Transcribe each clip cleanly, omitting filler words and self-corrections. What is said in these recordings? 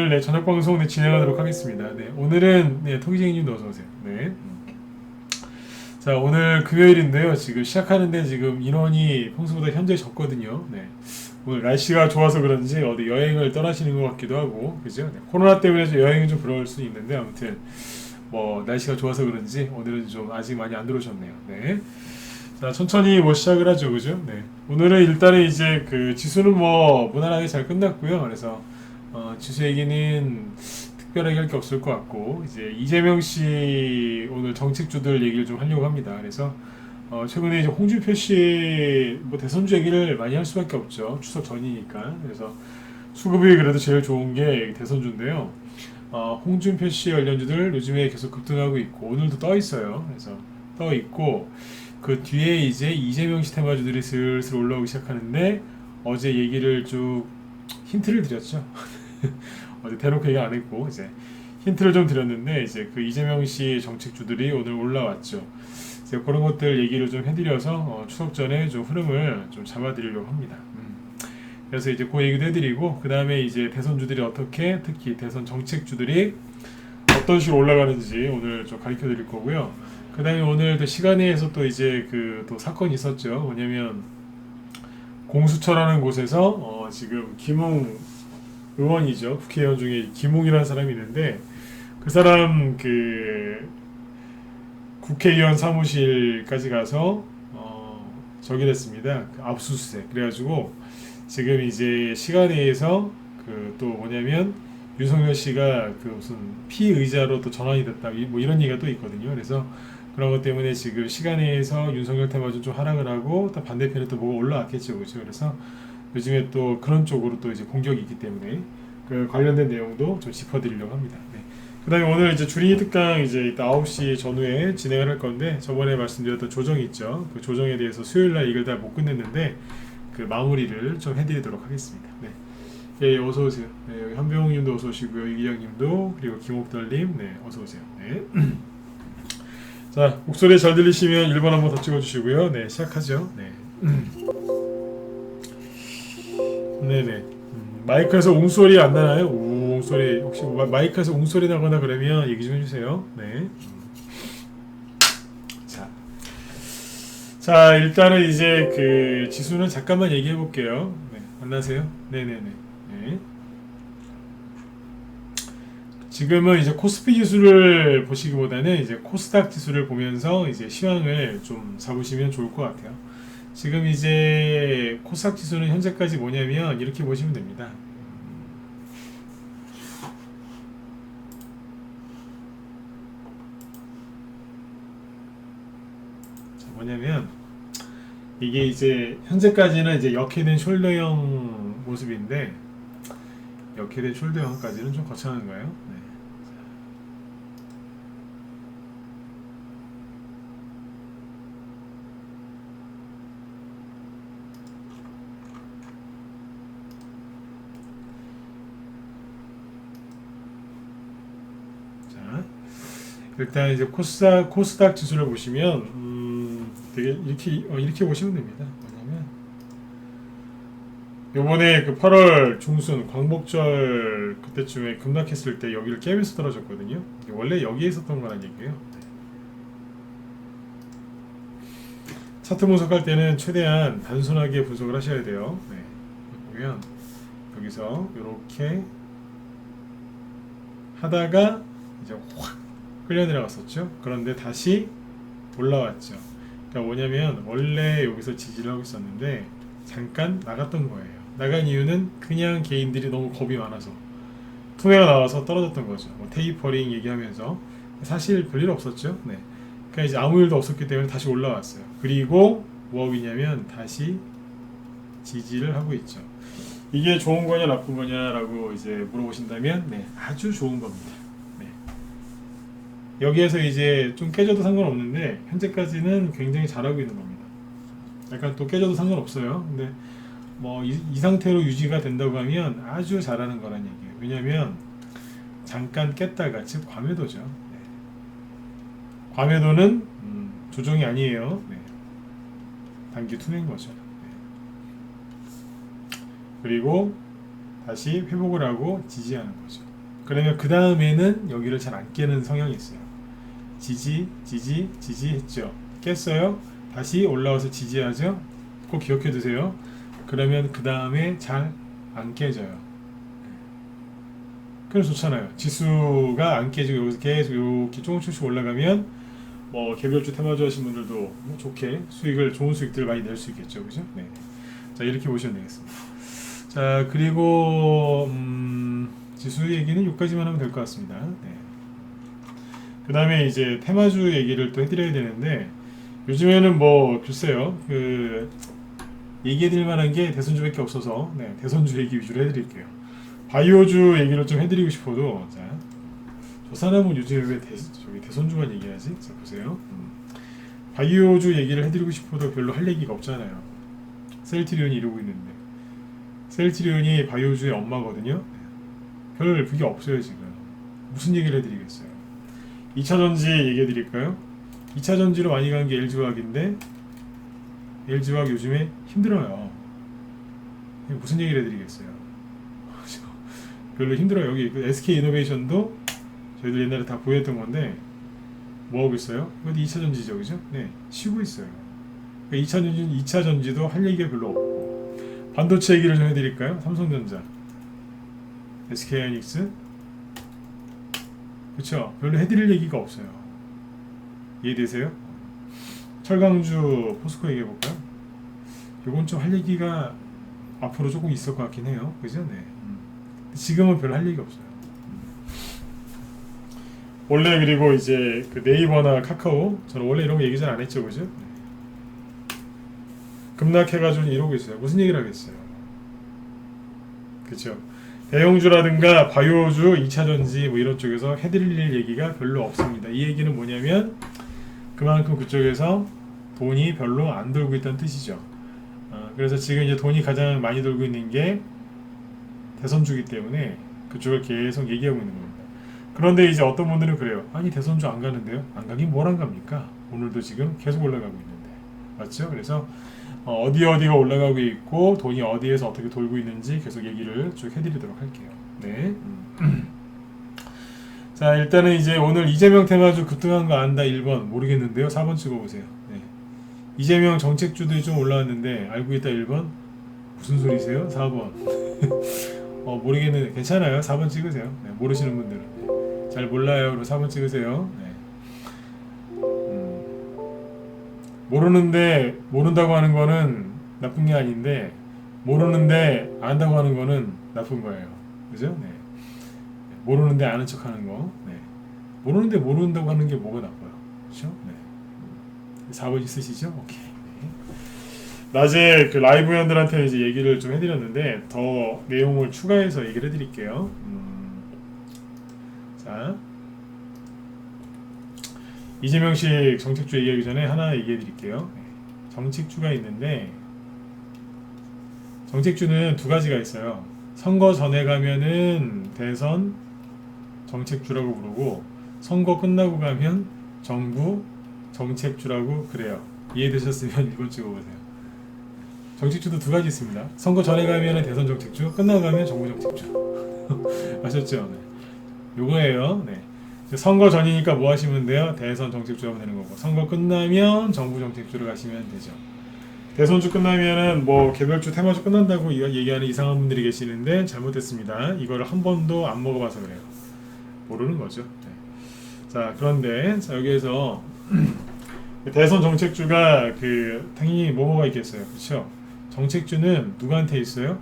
오늘 네, 저녁 방송 네, 진행하도록 하겠습니다. 네, 오늘은 네, 토기쟁이님도 어서 오세요. 네. 자, 오늘 금요일인데요. 지금 시작하는데 지금 인원이 평소보다 현재 적거든요. 네. 오늘 날씨가 좋아서 그런지 어디 여행을 떠나시는 것 같기도 하고, 그죠? 네. 코로나 때문에 좀 여행이 좀 그럴 수 있는데 아무튼 뭐 날씨가 좋아서 그런지 오늘은 좀 아직 많이 안 들어오셨네요. 네. 자, 천천히 뭐 시작을 하죠, 그죠? 네. 오늘은 일단은 이제 그 지수는 뭐 무난하게 잘 끝났고요. 그래서 지수 얘기는 특별하게 할 게 없을 것 같고 이제 이재명 씨 오늘 정책주들 얘기를 좀 하려고 합니다. 그래서 최근에 이제 홍준표 씨 뭐 대선주 얘기를 많이 할 수밖에 없죠. 추석 전이니까. 그래서 수급이 그래도 제일 좋은 게 대선주인데요. 홍준표 씨 관련주들 요즘에 계속 급등하고 있고 오늘도 떠 있어요. 그래서 떠 있고 그 뒤에 이제 이재명 씨 테마주들이 슬슬 올라오기 시작하는데 어제 얘기를 쭉 힌트를 드렸죠. 어제 대놓고 얘기 안 했고 이제 힌트를 좀 드렸는데 이제 그 이재명 씨 정책주들이 오늘 올라왔죠. 이제 그런 것들 얘기를 좀 해드려서 추석 전에 좀 흐름을 좀 잡아드리려고 합니다. 그래서 이제 그 얘기도 해드리고 그 다음에 이제 대선주들이 어떻게 특히 대선 정책주들이 어떤 식으로 올라가는지 오늘 좀 가르쳐 드릴 거고요. 그 다음에 오늘 또 시간에서 또 이제 그 또 사건이 있었죠. 뭐냐면 공수처라는 곳에서 지금 김웅 의원이죠. 국회의원 중에 김웅이라는 사람이 있는데 그 사람 그 국회의원 사무실까지 가서 저기 됐습니다. 그 압수수색. 그래가지고 지금 이제 시간회에서 그 또 뭐냐면 윤석열 씨가 그 무슨 피의자로 또 전환이 됐다. 뭐 이런 얘기가 또 있거든요. 그래서 그런 것 때문에 지금 시간회에서 윤석열 테마주 좀 하락을 하고 또 반대편에 또 뭐가 올라왔겠죠. 그렇죠. 그래서 요즘에 또 그런 쪽으로 또 이제 공격이 있기 때문에 그 관련된 내용도 좀 짚어드리려고 합니다. 네. 그다음에 오늘 이제 주린이 특강 이제 이따 9시 전후에 진행을 할 건데 저번에 말씀드렸던 조정이 있죠. 그 조정에 대해서 수요일 날 이걸 다 못 끝냈는데 그 마무리를 좀 해드리도록 하겠습니다. 네. 예, 어서 오세요. 네, 여기 현병님도 어서 오시고요. 이기장님도 그리고 김옥달님, 네, 어서 오세요. 네. 자, 목소리 잘 들리시면 1번 한번 더 찍어주시고요. 네, 시작하죠. 네. 네네. 마이크에서 웅소리 안 나나요? 웅소리 혹시 마이크에서 웅소리 나거나 그러면 얘기 좀 해주세요. 네. 자 일단은 이제 그 지수는 잠깐만 얘기해 볼게요. 네, 만나세요. 네네네. 네. 지금은 이제 코스피 지수를 보시기보다는 이제 코스닥 지수를 보면서 이제 시황을 좀 잡으시면 좋을 것 같아요. 지금 이제 코스닥 지수는 현재까지 뭐냐면 이렇게 보시면 됩니다. 자, 뭐냐면 이게 이제 현재까지는 이제 역회된 숄더형 모습인데 역회된 숄더형까지는 좀 거창한가요? 네. 자, 일단 이제 코스닥 지수를 보시면 되게 이렇게 보시면 됩니다. 뭐냐면 요번에 그 8월 중순 광복절 그때쯤에 급락했을 때 여기를 깨면서 떨어졌거든요. 원래 여기에 있었던 거란 얘기예요. 차트 분석할 때는 최대한 단순하게 분석을 하셔야 돼요. 네. 보면 여기서 이렇게 하다가 이제 확 끌려 내려갔었죠. 그런데 다시 올라왔죠. 그러니까 뭐냐면 원래 여기서 지지를 하고 있었는데 잠깐 나갔던 거예요. 나간 이유는 그냥 개인들이 너무 겁이 많아서 투매가 나와서 떨어졌던 거죠. 뭐 테이퍼링 얘기하면서 사실 별일 없었죠. 네. 그러니까 이제 아무 일도 없었기 때문에 다시 올라왔어요. 그리고 뭐하냐면 다시 지지를 하고 있죠. 이게 좋은 거냐 나쁜 거냐라고 이제 물어보신다면 네, 아주 좋은 겁니다. 네. 여기에서 이제 좀 깨져도 상관없는데 현재까지는 굉장히 잘하고 있는 겁니다. 약간 또 깨져도 상관없어요. 근데 뭐 이 상태로 유지가 된다고 하면 아주 잘하는 거란 얘기예요. 왜냐하면 잠깐 깼다가 즉 과매도죠. 네. 과매도는 조정이 아니에요. 네. 단기 투매인 거죠. 네. 그리고 다시 회복을 하고 지지하는 거죠. 그러면 그 다음에는 여기를 잘 안 깨는 성향이 있어요. 지지 했죠. 깼어요. 다시 올라와서 지지하죠. 꼭 기억해 두세요. 그러면 그 다음에 잘 안 깨져요. 그래서 좋잖아요. 지수가 안 깨지고 여기서 계속 이렇게 조금씩 올라가면 뭐 개별주 테마주 하신 분들도 뭐 좋게 좋은 수익들을 많이 낼 수 있겠죠. 그죠? 네. 자, 이렇게 보시면 되겠습니다. 자, 그리고 지수 얘기는 여기까지만 하면 될 것 같습니다. 네. 그 다음에 이제 테마주 얘기를 또 해드려야 되는데, 요즘에는 뭐 글쎄요, 얘기해드릴 만한 게 대선주밖에 없어서, 네, 대선주 얘기 위주로 해드릴게요. 바이오주 얘기를 좀 해드리고 싶어도, 자, 저 사람은 요즘에 왜 대선주만 얘기하지? 자, 보세요. 바이오주 얘기를 해드리고 싶어도 별로 할 얘기가 없잖아요. 셀트리온이 이러고 있는데, 셀트리온이 바이오주의 엄마거든요. 별 그게 없어요. 지금 무슨 얘기를 해드리겠어요. 2차전지 얘기해드릴까요? 2차전지로 많이 간 게 LG화학인데, LG화학 요즘에 힘들어요. 무슨 얘기를 해드리겠어요. 별로 힘들어요. 여기 SK이노베이션도 저희들 옛날에 다 보였던 건데 뭐 하고 있어요? 이것도 2차전지죠, 그죠? 네, 쉬고 있어요. 2차전지도 할 얘기가 별로 없고, 반도체 얘기를 좀 해드릴까요? 삼성전자, SK하이닉스, 그쵸? 별로 해드릴 얘기가 없어요. 이해되세요? 철강주, 포스코 얘기해볼까요? 요건 좀 할 얘기가 앞으로 조금 있을 것 같긴 해요. 그죠? 네. 지금은 별로 할 얘기가 없어요. 원래 그리고 이제 그 네이버나 카카오, 저는 원래 이런 거 얘기 잘 안 했죠. 그죠? 네. 급락해가지고 이러고 있어요. 무슨 얘기를 하겠어요. 그쵸? 대형주라든가 바이오주, 2차전지 뭐 이런 쪽에서 해드릴 얘기가 별로 없습니다. 이 얘기는 뭐냐면 그만큼 그쪽에서 돈이 별로 안 돌고 있다는 뜻이죠. 그래서 지금 이제 돈이 가장 많이 돌고 있는 게 대선주기 때문에 그쪽을 계속 얘기하고 있는 겁니다. 그런데 이제 어떤 분들은 그래요. 아니 대선주 안 가는데요? 안 가긴 뭘 안 갑니까? 오늘도 지금 계속 올라가고 있는데, 맞죠? 그래서 어디가 올라가고 있고 돈이 어디에서 어떻게 돌고 있는지 계속 얘기를 쭉 해드리도록 할게요. 네. 자, 일단은 이제 오늘 이재명 테마주 급등한 거 안다 1번 모르겠는데요. 4번 찍어보세요. 네. 이재명 정책주들이 좀 올라왔는데 알고 있다 1번 무슨 소리세요? 4번 모르겠는데 괜찮아요. 4번 찍으세요. 네, 모르시는 분들은 네. 잘 몰라요. 그럼 4번 찍으세요. 네. 모르는데 모른다고 하는 거는 나쁜 게 아닌데, 모르는데 안다고 하는 거는 나쁜 거예요. 그죠? 네. 모르는데 아는 척 하는 거. 네. 모르는데 모른다고 하는 게 뭐가 나빠요. 그렇죠? 네. 4번 있으시죠? 오케이. 네. 낮에 그 라이브 회원들한테 이제 얘기를 좀 해드렸는데 더 내용을 추가해서 얘기를 해드릴게요. 자, 이재명식 정책주 얘기하기 전에 하나 얘기해드릴게요. 정책주가 있는데 정책주는 두 가지가 있어요. 선거 전에 가면은 대선 정책주라고 부르고, 선거 끝나고 가면 정부 정책주라고 그래요. 이해되셨으면 1번 찍어보세요. 정책주도 두 가지 있습니다. 선거 전에 가면은 대선 정책주, 끝나고 가면 정부 정책주. 아셨죠? 네. 요거예요. 네. 선거 전이니까 뭐 하시면 돼요? 대선 정책주 하면 되는 거고, 선거 끝나면 정부 정책주로 가시면 되죠. 대선주 끝나면은 뭐 개별주, 테마주 끝난다고 얘기하는 이상한 분들이 계시는데 잘못됐습니다. 이거를 한 번도 안 먹어봐서 그래요. 모르는 거죠. 네. 자, 그런데 자, 여기에서 대선 정책주가 당연히 뭐가 있겠어요, 그렇죠? 정책주는 누구한테 있어요?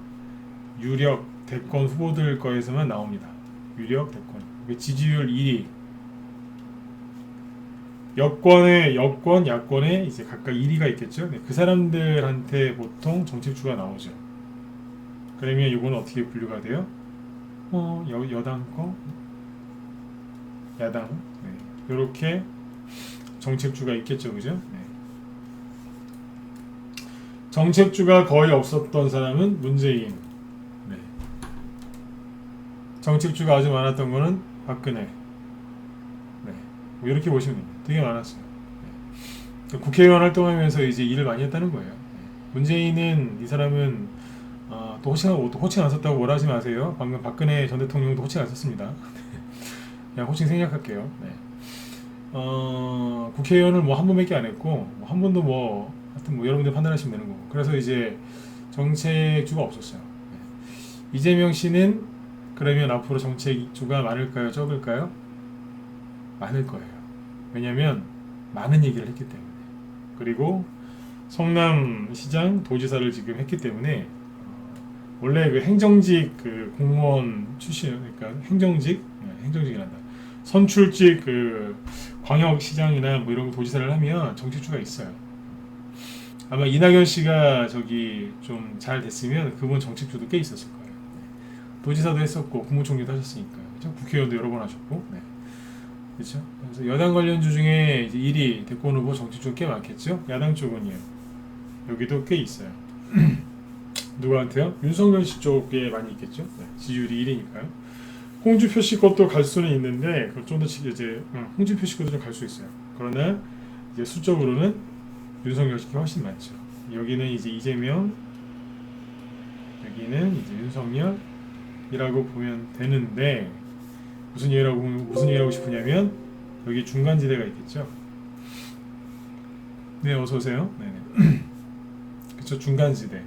유력 대권 후보들 거에서만 나옵니다. 유력 대권. 지지율 1위. 야권에 이제 각각 1위가 있겠죠. 네, 그 사람들한테 보통 정책주가 나오죠. 그러면 이거는 어떻게 분류가 돼요? 여당 거, 야당, 네, 이렇게 정책주가 있겠죠, 그죠? 네. 정책주가 거의 없었던 사람은 문재인. 네. 정책주가 아주 많았던 거는 박근혜. 네. 뭐 이렇게 보시면 됩니다. 되게 많았어요. 네. 국회의원 활동하면서 이제 일을 많이 했다는 거예요. 네. 문재인은, 이 사람은 또 호칭 안 썼다고 뭐라 하지 마세요. 방금 박근혜 전 대통령도 호칭 안 썼습니다. 그냥 호칭 생략할게요. 네. 국회의원을 뭐 한 번밖에 안 했고 뭐 한 번도 뭐 하여튼 뭐 여러분들 판단하시면 되는 거고 그래서 이제 정책주가 없었어요. 네. 이재명 씨는 그러면 앞으로 정책주가 많을까요? 적을까요? 많을 거예요. 왜냐하면 많은 얘기를 했기 때문에 그리고 성남시장 도지사를 지금 했기 때문에 원래 그 행정직 그 공무원 출신 그러니까 행정직이란다 선출직 그 광역시장이나 뭐 이런 도지사를 하면 정책주가 있어요. 아마 이낙연 씨가 저기 좀 잘 됐으면 그분 정책주도 꽤 있었을 거예요. 도지사도 했었고 국무총리도 하셨으니까요. 그렇죠? 국회의원도 여러 번 하셨고. 네. 그렇죠? 그래서 여당 관련주 중에 이제 1위 대권 후보 정책주 꽤 많겠죠? 야당 쪽은요. 여기도 꽤 있어요. 누구한테요? 윤석열 씨 쪽에 많이 있겠죠? 네. 지지율이 1위니까요. 홍준표 씨 것도 갈 수는 있는데 그걸 좀더 이제 홍준표 씨 것도 좀 갈 수 있어요. 그러나 이제 수적으로는 윤석열 씨가 훨씬 많죠. 여기는 이제 이재명, 여기는 이제 윤석열이라고 보면 되는데 무슨 얘기라고 싶으냐면 여기 중간지대가 있겠죠. 네, 어서 오세요. 네네. 그쵸, 중간지대.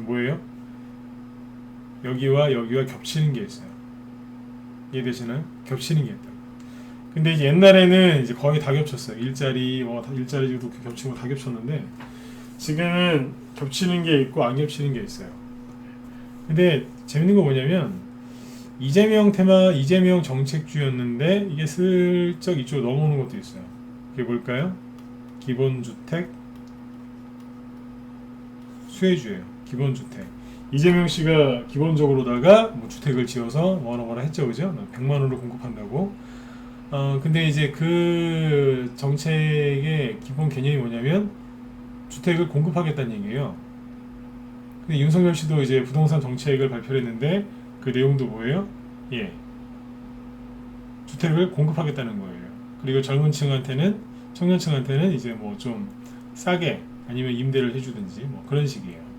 뭐예요? 여기와 여기와 겹치는 게 있어요. 이해되시나요? 겹치는 게 있다. 근데 이제 옛날에는 이제 거의 다 겹쳤어요. 일자리도 겹치고 다 겹쳤는데 지금은 겹치는 게 있고 안 겹치는 게 있어요. 근데 재밌는 거 뭐냐면 이재명 정책주였는데 이게 슬쩍 이쪽으로 넘어오는 것도 있어요. 그게 뭘까요? 기본주택 수혜주예요. 기본주택. 이재명 씨가 기본적으로다가 뭐 주택을 지어서 뭐하나 했죠, 그죠? 100만 원으로 공급한다고. 근데 이제 그 정책의 기본 개념이 뭐냐면 주택을 공급하겠다는 얘기예요. 근데 윤석열 씨도 이제 부동산 정책을 발표했는데 그 내용도 뭐예요? 예, 주택을 공급하겠다는 거예요. 그리고 젊은 층한테는 청년층한테는 이제 뭐 좀 싸게 아니면 임대를 해주든지 뭐 그런 식이에요.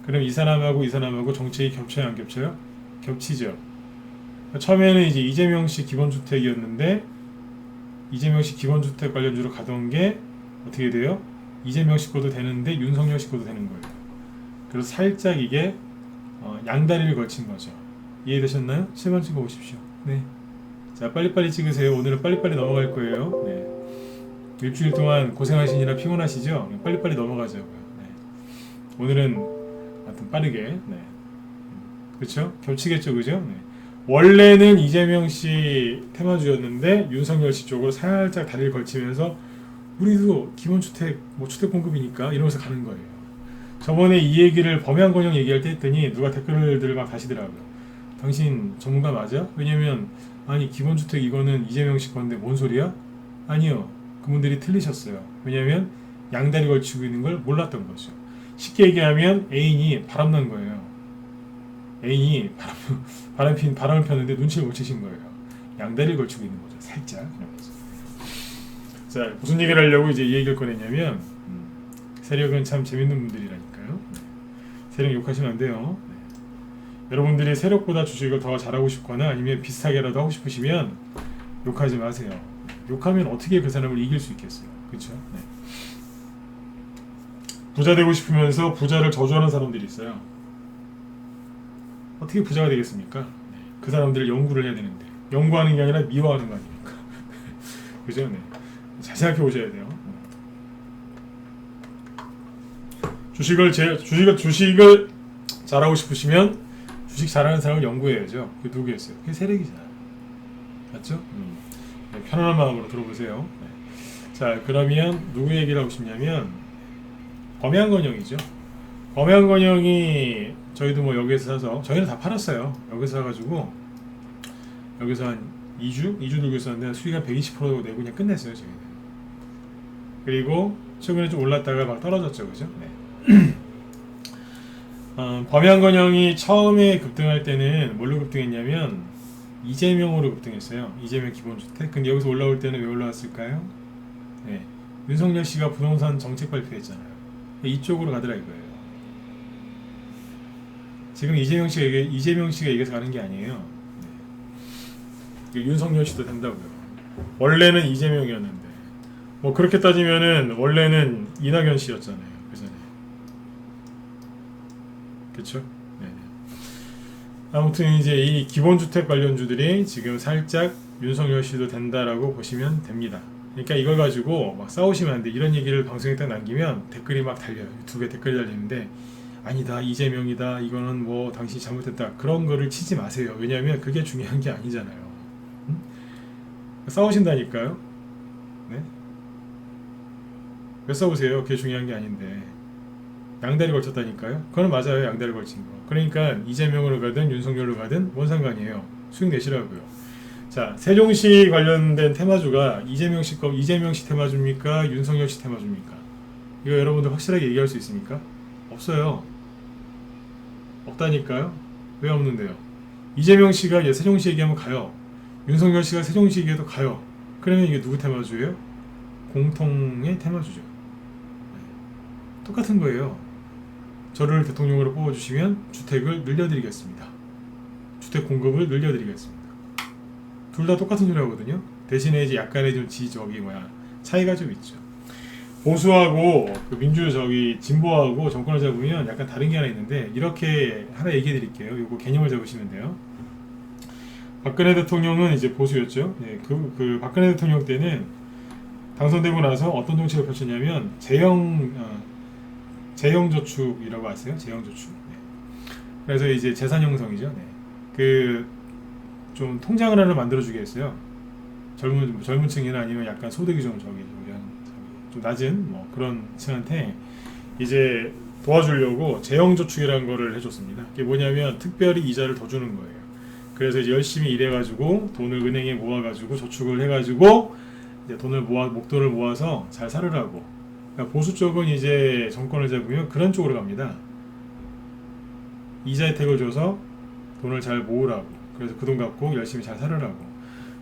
그럼 이 사람하고 정책이 겹쳐요, 안 겹쳐요? 겹치죠. 처음에는 이제 이재명 씨 기본주택이었는데 이재명 씨 기본주택 관련주로 가던 게 어떻게 돼요? 이재명 씨 거도 되는데 윤석열 씨 거도 되는 거예요. 그래서 살짝 이게 양다리를 걸친 거죠. 이해되셨나요? 7번 찍어 보십시오. 네. 자, 빨리빨리 찍으세요. 오늘은 빨리빨리 넘어갈 거예요. 네. 일주일 동안 고생하시느라 피곤하시죠? 빨리빨리 넘어가자고요. 네. 오늘은 하여튼 빠르게. 네. 그렇죠? 겹치겠죠, 그죠? 네. 원래는 이재명 씨 테마주였는데 윤석열 씨 쪽으로 살짝 다리를 걸치면서 우리도 기본주택, 뭐 주택 공급이니까 이러면서 가는 거예요. 저번에 이 얘기를 범양건영 얘기할 때 했더니 누가 댓글들을 막 다시더라고요. 당신 전문가 맞아? 왜냐면 아니 기본주택 이거는 이재명 씨 건데 뭔 소리야? 아니요. 그분들이 틀리셨어요. 왜냐면 양다리 걸치고 있는 걸 몰랐던 거죠. 쉽게 얘기하면 애인이 바람난 거예요. 애인이 바람을 폈는데 눈치를 못 채신 거예요. 양다리를 걸치고 있는 거죠. 살짝. 이러면서. 자, 무슨 얘기를 하려고 이제 이 얘기를 꺼냈냐면 세력은 참 재밌는 분들이라니까요. 세력 욕하시면 안 돼요. 네. 여러분들이 세력보다 주식을 더 잘하고 싶거나 아니면 비슷하게라도 하고 싶으시면 욕하지 마세요. 욕하면 어떻게 그 사람을 이길 수 있겠어요. 그렇죠? 네. 부자 되고 싶으면서 부자를 저주하는 사람들이 있어요. 어떻게 부자가 되겠습니까? 네. 그 사람들을 연구를 해야 되는데 연구하는 게 아니라 미워하는 거 아닙니까? 그죠? 네. 잘 생각해 보셔야 돼요. 주식을 잘하고 싶으시면 주식 잘하는 사람을 연구해야죠. 그게 누구였어요? 그게 세력이잖아요. 맞죠? 네, 편안한 마음으로 들어보세요. 네. 자, 그러면 누구 얘기를 하고 싶냐면 범양건영이죠. 범양건영이 저희도 뭐 여기에서 사서 저희는 다 팔았어요. 여기서 사가지고 여기서 한 2주 들고 있었는데 수익 한 120% 내고 그냥 끝냈어요. 저희는. 그리고 최근에 좀 올랐다가 막 떨어졌죠. 그죠? 네. 범양건영이 처음에 급등할 때는 뭘로 급등했냐면 이재명으로 급등했어요. 이재명 기본주택. 근데 여기서 올라올 때는 왜 올라왔을까요? 네. 윤석열 씨가 부동산 정책 발표했잖아요. 이쪽으로 가더라 이거예요. 지금 이재명 씨가 얘기해서 가는 게 아니에요. 네. 윤석열 씨도 된다고요. 원래는 이재명이었는데 뭐 그렇게 따지면은 원래는 이낙연 씨였잖아요. 그전에. 그렇죠? 네. 아무튼 이제 이 기본주택 관련주들이 지금 살짝 윤석열 씨도 된다라고 보시면 됩니다. 그러니까 이걸 가지고 막 싸우시면 안 돼. 이런 얘기를 방송에 딱 남기면 댓글이 막 달려요. 유튜브에 댓글이 달리는데 아니다, 이재명이다, 이거는 뭐 당신이 잘못했다, 그런 거를 치지 마세요. 왜냐하면 그게 중요한 게 아니잖아요. 응? 싸우신다니까요. 네? 왜 싸우세요? 그게 중요한 게 아닌데. 양다리 걸쳤다니까요. 그건 맞아요. 양다리 걸친 거. 그러니까 이재명으로 가든 윤석열로 가든 뭔 상관이에요. 수익 내시라고요. 자, 세종시 관련된 테마주가 이재명 씨 테마주입니까? 윤석열 씨 테마주입니까? 이거 여러분들 확실하게 얘기할 수 있습니까? 없어요. 없다니까요. 왜 없는데요? 이재명 씨가 세종시 얘기하면 가요. 윤석열 씨가 세종시 얘기해도 가요. 그러면 이게 누구 테마주예요? 공통의 테마주죠. 똑같은 거예요. 저를 대통령으로 뽑아주시면 주택을 늘려드리겠습니다. 주택 공급을 늘려드리겠습니다. 둘 다 똑같은 소리 하거든요. 대신에 이제 약간의 좀 차이가 좀 있죠. 보수하고 그 진보하고 정권을 잡으면 약간 다른 게 하나 있는데, 이렇게 하나 얘기해 드릴게요. 이거 개념을 잡으시면 돼요. 박근혜 대통령은 이제 보수였죠. 네, 그 박근혜 대통령 때는 당선되고 나서 어떤 정책을 펼쳤냐면 재형저축이라고 아세요? 재형저축. 네. 그래서 이제 재산 형성이죠. 네. 좀 통장을 하나 만들어주게 했어요. 젊은 층이나 아니면 약간 소득이 좀 낮은 뭐 그런 층한테 이제 도와주려고 재형저축이라는 거를 해줬습니다. 그게 뭐냐면 특별히 이자를 더 주는 거예요. 그래서 이제 열심히 일해가지고 돈을 은행에 모아가지고 저축을 해가지고 이제 목돈을 모아서 잘 살으라고. 그러니까 보수 쪽은 이제 정권을 잡으면 그런 쪽으로 갑니다. 이자 혜택을 줘서 돈을 잘 모으라고. 그래서 그 돈 갖고 열심히 잘 살으라고.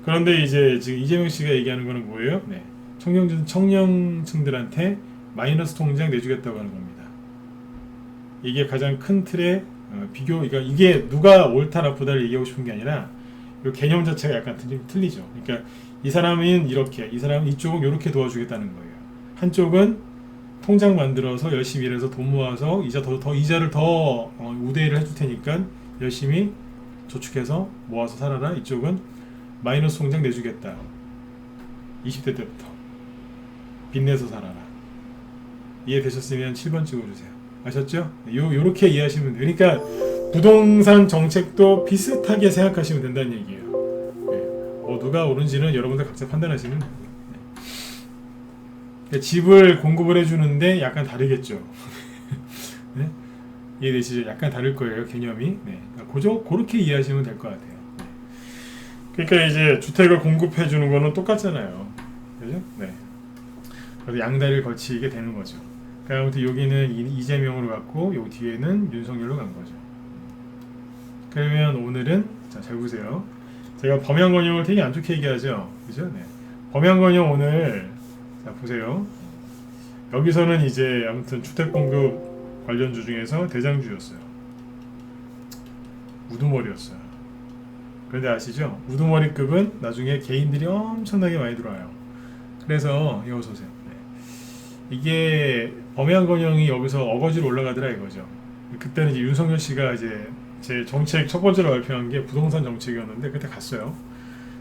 그런데 이제 지금 이재명 씨가 얘기하는 거는 뭐예요? 네. 청년층들한테 마이너스 통장 내주겠다고 하는 겁니다. 이게 가장 큰 틀의 그러니까 이게 누가 옳다 나쁘다를 얘기하고 싶은 게 아니라 이 개념 자체가 약간 틀리죠. 그러니까 이 사람은 이렇게, 이쪽은 이렇게 도와주겠다는 거예요. 한쪽은 통장 만들어서 열심히 일해서 돈 모아서 이자를 더 우대를 해줄 테니까 열심히 저축해서 모아서 살아라. 이쪽은 마이너스 통장 내주겠다. 20대 때부터 빚내서 살아라. 이해되셨으면 7번 찍어주세요. 아셨죠? 요렇게 이해하시면 돼요. 그러니까 부동산 정책도 비슷하게 생각하시면 된다는 얘기예요. 네. 누가 옳은지는 여러분들 각자 판단하시면 돼요. 네. 집을 공급을 해주는데 약간 다르겠죠. 네? 이해되시죠? 약간 다를 거예요, 개념이. 네. 그렇게 이해하시면 될 것 같아요. 네. 그러니까 이제 주택을 공급해주는 거는 똑같잖아요. 그죠? 네. 그래서 양다리를 걸치게 되는 거죠. 그러니까 아무튼 여기는 이재명으로 갔고, 여기 뒤에는 윤석열로 간 거죠. 그러면 오늘은, 잘 보세요. 제가 범양건영을 되게 안 좋게 얘기하죠. 그죠? 네. 범양건영 오늘, 보세요. 여기서는 이제 아무튼 주택공급 관련주 중에서 대장주였어요. 우두머리였어요. 그런데 아시죠? 우두머리급은 나중에 개인들이 엄청나게 많이 들어와요. 그래서 이거 보세요. 네. 이게 범양건영이 여기서 어거지로 올라가더라 이거죠. 그때는 이제 윤석열 씨가 이제 제 정책 첫 번째로 발표한 게 부동산 정책이었는데 그때 갔어요.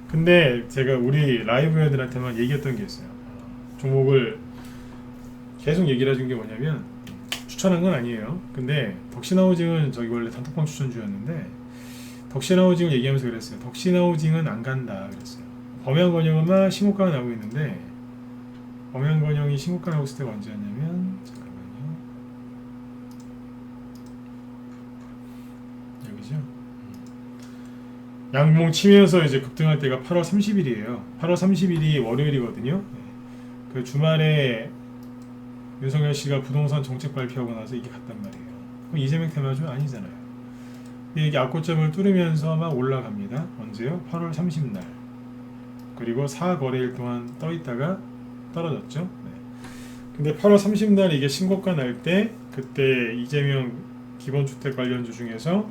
근데 제가 우리 라이브 애들한테만 얘기했던 게 있어요. 종목을 계속 얘기를 해준 게 뭐냐면, 추천한 건 아니에요. 근데 덕신하우징은 저기 원래 단톡방 추천주였는데 덕신하우징을 얘기하면서 그랬어요. 덕신하우징은 안 간다 그랬어요. 범양건영은 막 신고가가 나오고 있는데, 범양건영이 신고가 나오고 있을 때가 언제였냐면, 잠깐만요. 여기죠. 양봉 치면서 이제 급등할 때가 8월 30일이에요. 8월 30일이 월요일이거든요. 그 주말에 윤석열 씨가 부동산 정책 발표하고 나서 이게 갔단 말이에요. 그럼 이재명 테마주 아니잖아요. 이게 악고점을 뚫으면서 막 올라갑니다. 언제요? 8월 30날. 그리고 4거래일 동안 떠 있다가 떨어졌죠. 네. 근데 8월 30날 이게 신고가 날 때, 그때 이재명 기본주택 관련주 중에서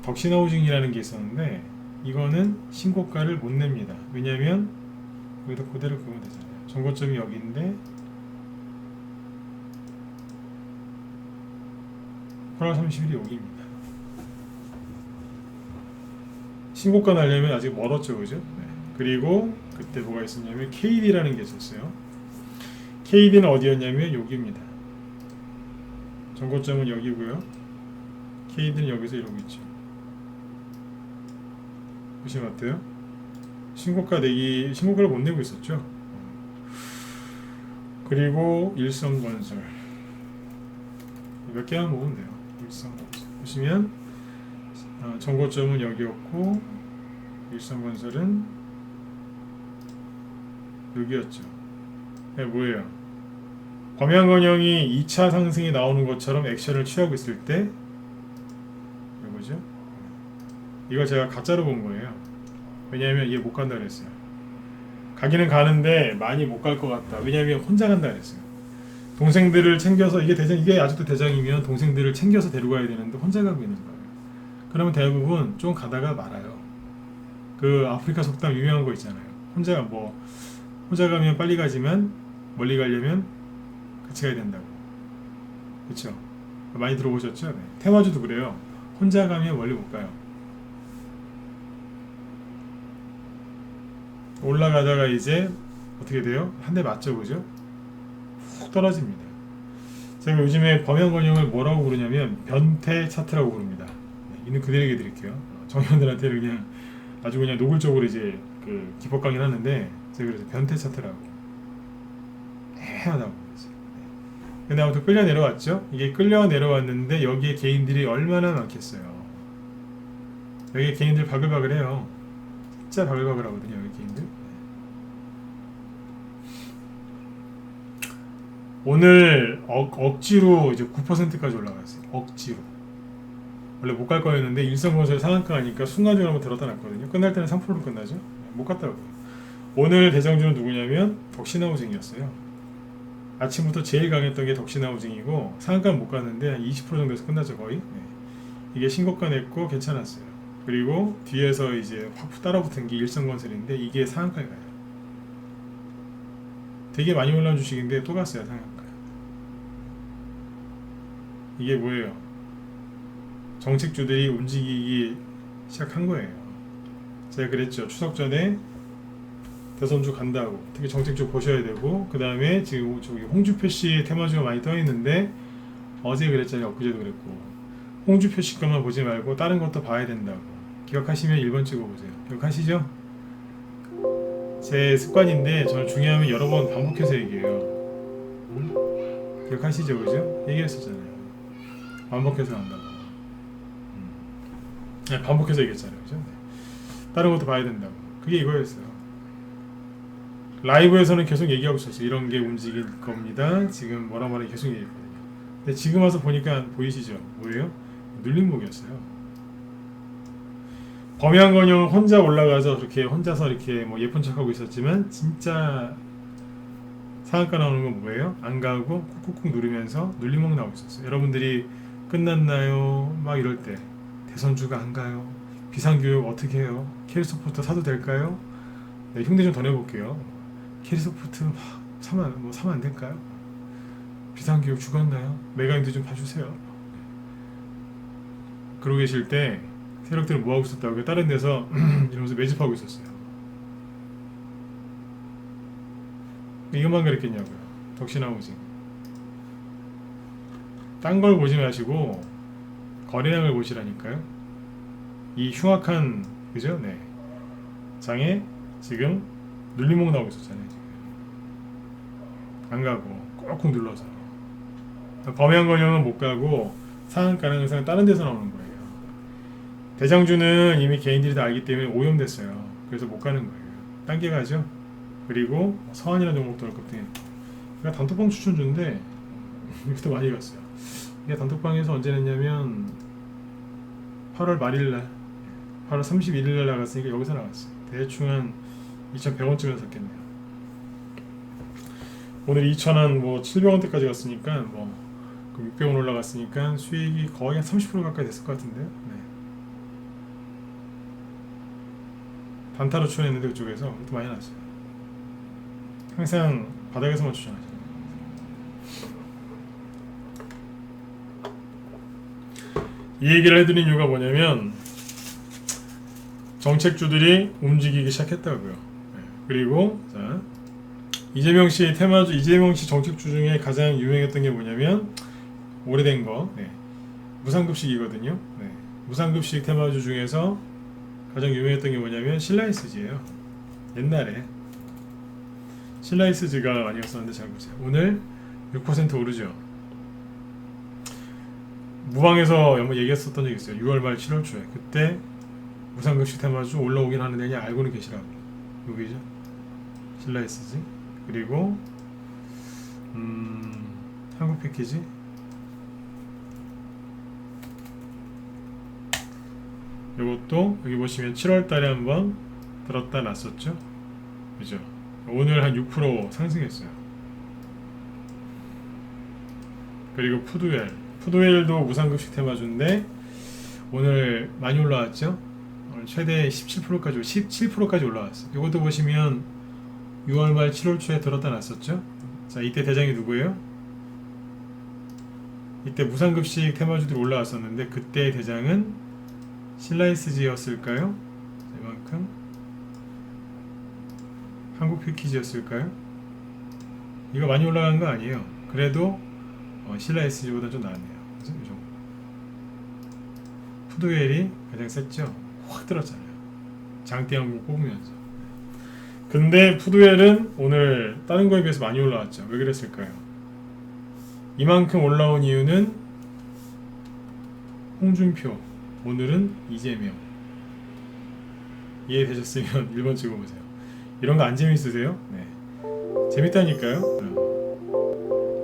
덕신하우징이라는 게 있었는데, 이거는 신고가를 못 냅니다. 왜냐면 여기다 그대로 그으면 되잖아요. 전고점이 여기인데 8월 30일이 여기입니다. 신고가 날려면 아직 멀었죠, 그죠? 네. 그리고 그때 뭐가 있었냐면 KD라는 게 있었어요. KD는 어디였냐면 여기입니다. 전고점은 여기고요. KD는 여기서 이러고 있죠. 보시면 어때요? 신고가를 못 내고 있었죠. 그리고 일성건설 몇 개만 보면 돼요. 일성건설 보시면 전고점은 여기였고 일성건설은 여기였죠. 네, 뭐예요? 범양건영이 2차 상승이 나오는 것처럼 액션을 취하고 있을 때 이거죠. 이걸 제가 가짜로 본 거예요. 왜냐하면 얘 못 간다 그랬어요. 가기는 가는데 많이 못 갈 것 같다. 왜냐하면 혼자 간다 그랬어요. 동생들을 챙겨서 이게 아직도 대장이면 동생들을 챙겨서 데려가야 되는데 혼자 가고 있는 거예요. 그러면 대부분 좀 가다가 말아요. 그 아프리카 속담 유명한 거 있잖아요. 혼자 가면 빨리 가지만 멀리 가려면 같이 가야 된다고. 그렇죠? 많이 들어보셨죠? 네. 테마주도 그래요. 혼자 가면 멀리 못 가요. 올라가다가 이제 어떻게 돼요? 한 대 맞죠, 그죠? 훅 떨어집니다. 제가 요즘에 범양건영을 뭐라고 부르냐면 변태 차트라고 부릅니다. 네, 있는 그대로 얘기 드릴게요. 정의원들한테는 그냥 아주 그냥 노골적으로 이제 그 기법 강의를 하는데 제가 그래서 변태 차트라고 애매하다고 그랬어요. 네. 근데 아무튼 끌려 내려왔죠. 이게 끌려 내려왔는데 여기에 개인들이 얼마나 많겠어요. 여기에 개인들 바글바글해요. 진짜 바글바글하거든요, 여기 개인들. 오늘 억지로 이제 9%까지 올라갔어요. 억지로. 원래 못 갈 거였는데 일성건설 상한가 하니까 순간적으로 한번 들었다 놨거든요. 끝날 때는 3%로 끝나죠. 못 갔다고요. 오늘 대장주는 누구냐면 덕신하우징이었어요. 아침부터 제일 강했던 게 덕신하우징이고 상한가는 못 갔는데 한 20% 정도에서 끝나죠, 거의. 네. 이게 신고가 냈고 괜찮았어요. 그리고 뒤에서 이제 확 따라붙은 게 일성건설인데 이게 상한가에 가요. 되게 많이 올라온 주식인데 또 갔어요, 상한가. 이게 뭐예요? 정책주들이 움직이기 시작한 거예요. 제가 그랬죠. 추석 전에 대선주 간다고. 특히 정책주 보셔야 되고, 그 다음에 지금 저기 홍준표 씨 테마주가 많이 떠 있는데 어제 그랬잖아요. 엊그제도 그랬고. 홍준표 씨 것만 보지 말고 다른 것도 봐야 된다고. 기억하시면 1번 찍어보세요. 기억하시죠? 제 습관인데 저는 중요하면 여러 번 반복해서 얘기해요. 기억하시죠, 그죠? 얘기했었잖아요. 반복해서 한다고. 네, 반복해서 얘기했잖아요, 그죠? 네. 다른 것도 봐야 된다고. 그게 이거였어요. 라이브에서는 계속 얘기하고 있었어요. 이런 게 움직일 겁니다. 지금 뭐라 계속 얘기했거든요. 근데 지금 와서 보니까 보이시죠? 뭐예요? 눌림목이었어요. 범양건영은 혼자 올라가서 그렇게 혼자서 이렇게 뭐 예쁜 척하고 있었지만 진짜 상한가 나오는 건 뭐예요? 안 가고 꾹꾹꾹 누르면서 눌림목 나오고 있었어요. 여러분들이 끝났나요? 막 이럴 때 대선주가 안 가요. 비상교육 어떻게 해요? 캐리소프트 사도 될까요? 네, 흉내 좀 더 내볼게요. 캐리소프트 사면 안 될까요? 비상교육 죽었나요? 메가인드 좀 봐주세요. 그러고 계실 때 세력들은 뭐하고 있었다고요? 다른 데서 이러면서 매집하고 있었어요. 이것만 그랬겠냐고요. 덕신하우징. 딴 걸 보지 마시고 거래량을 보시라니까요. 이 흉악한 그죠? 네. 장에 지금 눌림목 나오고 있었잖아요. 지금. 안 가고 꾹꾹 눌러서 범양건영은 못 가고 상한가는 항상 다른 데서 나오는 거예요. 대장주는 이미 개인들이 다 알기 때문에 오염됐어요. 그래서 못 가는 거예요. 딴 게 가죠. 그리고 서한이라는 종목도 그때 그러니까 단톡방 추천주인데 이것도 많이 갔어요. 이게 단톡방에서 언제 냈냐면 8월 말일날 8월 31일날 나갔으니까 여기서 나갔어요. 대충 한 2,100원쯤에 샀겠네요. 오늘 2,000원 뭐 700원대까지 갔으니까 뭐 600원 올라갔으니까 수익이 거의 한 30% 가까이 됐을 것 같은데요. 네. 단타로 추천했는데 그쪽에서 또 많이 났어요. 항상 바닥에서만 추천하죠. 이 얘기를 해드린 이유가 뭐냐면 정책주들이 움직이기 시작했다고요. 네. 그리고 자, 이재명 씨 테마주, 이재명 씨 정책주 중에 가장 유명했던 게 뭐냐면 오래된 거, 네. 무상급식이거든요. 네. 무상급식 테마주 중에서 가장 유명했던 게 뭐냐면 신라이스지예요. 옛날에 신라이스지가 아니었었는데 잘 보세요. 오늘 6% 오르죠. 무방에서 한번 얘기했었던 적이 있어요. 6월 말 7월 초에 그때 무상급식 테마주 올라오긴 하는데 그냥 알고는 계시라고. 여기죠. 신라이스지. 그리고 한국 패키지. 이것도 여기 보시면 7월 달에 한번 들었다 놨었죠. 그죠? 오늘 한 6% 상승했어요. 그리고 푸드웰도 무상급식 테마주인데 오늘 많이 올라왔죠. 오늘 최대 17%까지 올라왔어요. 이것도 보시면 6월 말 7월 초에 들었다 놨었죠. 자, 이때 대장이 누구예요? 이때 무상급식 테마주들이 올라왔었는데 그때 대장은 신라이스지였을까요? 이만큼 한국 패키지였을까요? 이거 많이 올라간 거 아니에요. 그래도 신라이스지보다 좀 나았네요. 그죠? 이 정도. 푸드웰이 가장 셌죠. 확 들었잖아요. 장대 한번 뽑으면서. 근데 푸드웰은 오늘 다른 거에 비해서 많이 올라왔죠. 왜 그랬을까요? 이만큼 올라온 이유는 홍준표, 오늘은 이재명. 이해되셨으면 1번 찍어보세요. 이런 거 안 재밌으세요? 네. 재밌다니까요.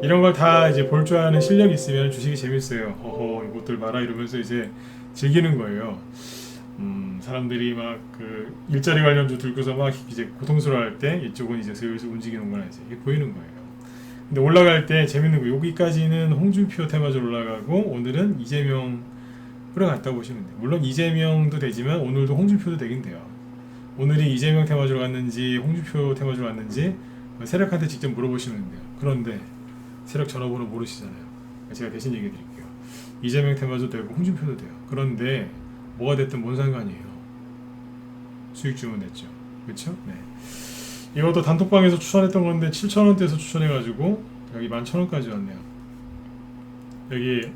이런 걸 다 이제 볼 줄 아는 실력이 있으면 주식이 재밌어요. 허허, 이것들 봐라 이러면서 이제 즐기는 거예요. 사람들이 막 그 일자리 관련주 들고서 막 이제 고통스러워할 때 이쪽은 이제 슬슬 움직이는 거나 이제 이게 보이는 거예요. 근데 올라갈 때 재밌는 거 여기까지는 홍준표 테마주로 올라가고 오늘은 이재명으로 갔다 보시면 돼요. 물론 이재명도 되지만 오늘도 홍준표도 되긴 돼요. 오늘이 이재명 테마주로 갔는지 홍준표 테마주로 갔는지 세력한테 직접 물어보시면 돼요. 그런데 세력 전화번호 모르시잖아요. 제가 대신 얘기해 드릴게요. 이재명 테마주 되고 홍준표도 돼요. 그런데 뭐가 됐든 뭔 상관이에요. 수익 주문했죠. 그렇죠? 네. 이것도 단톡방에서 추천했던 건데 7,000원대에서 추천해가지고 여기 11,000원까지 왔네요. 여기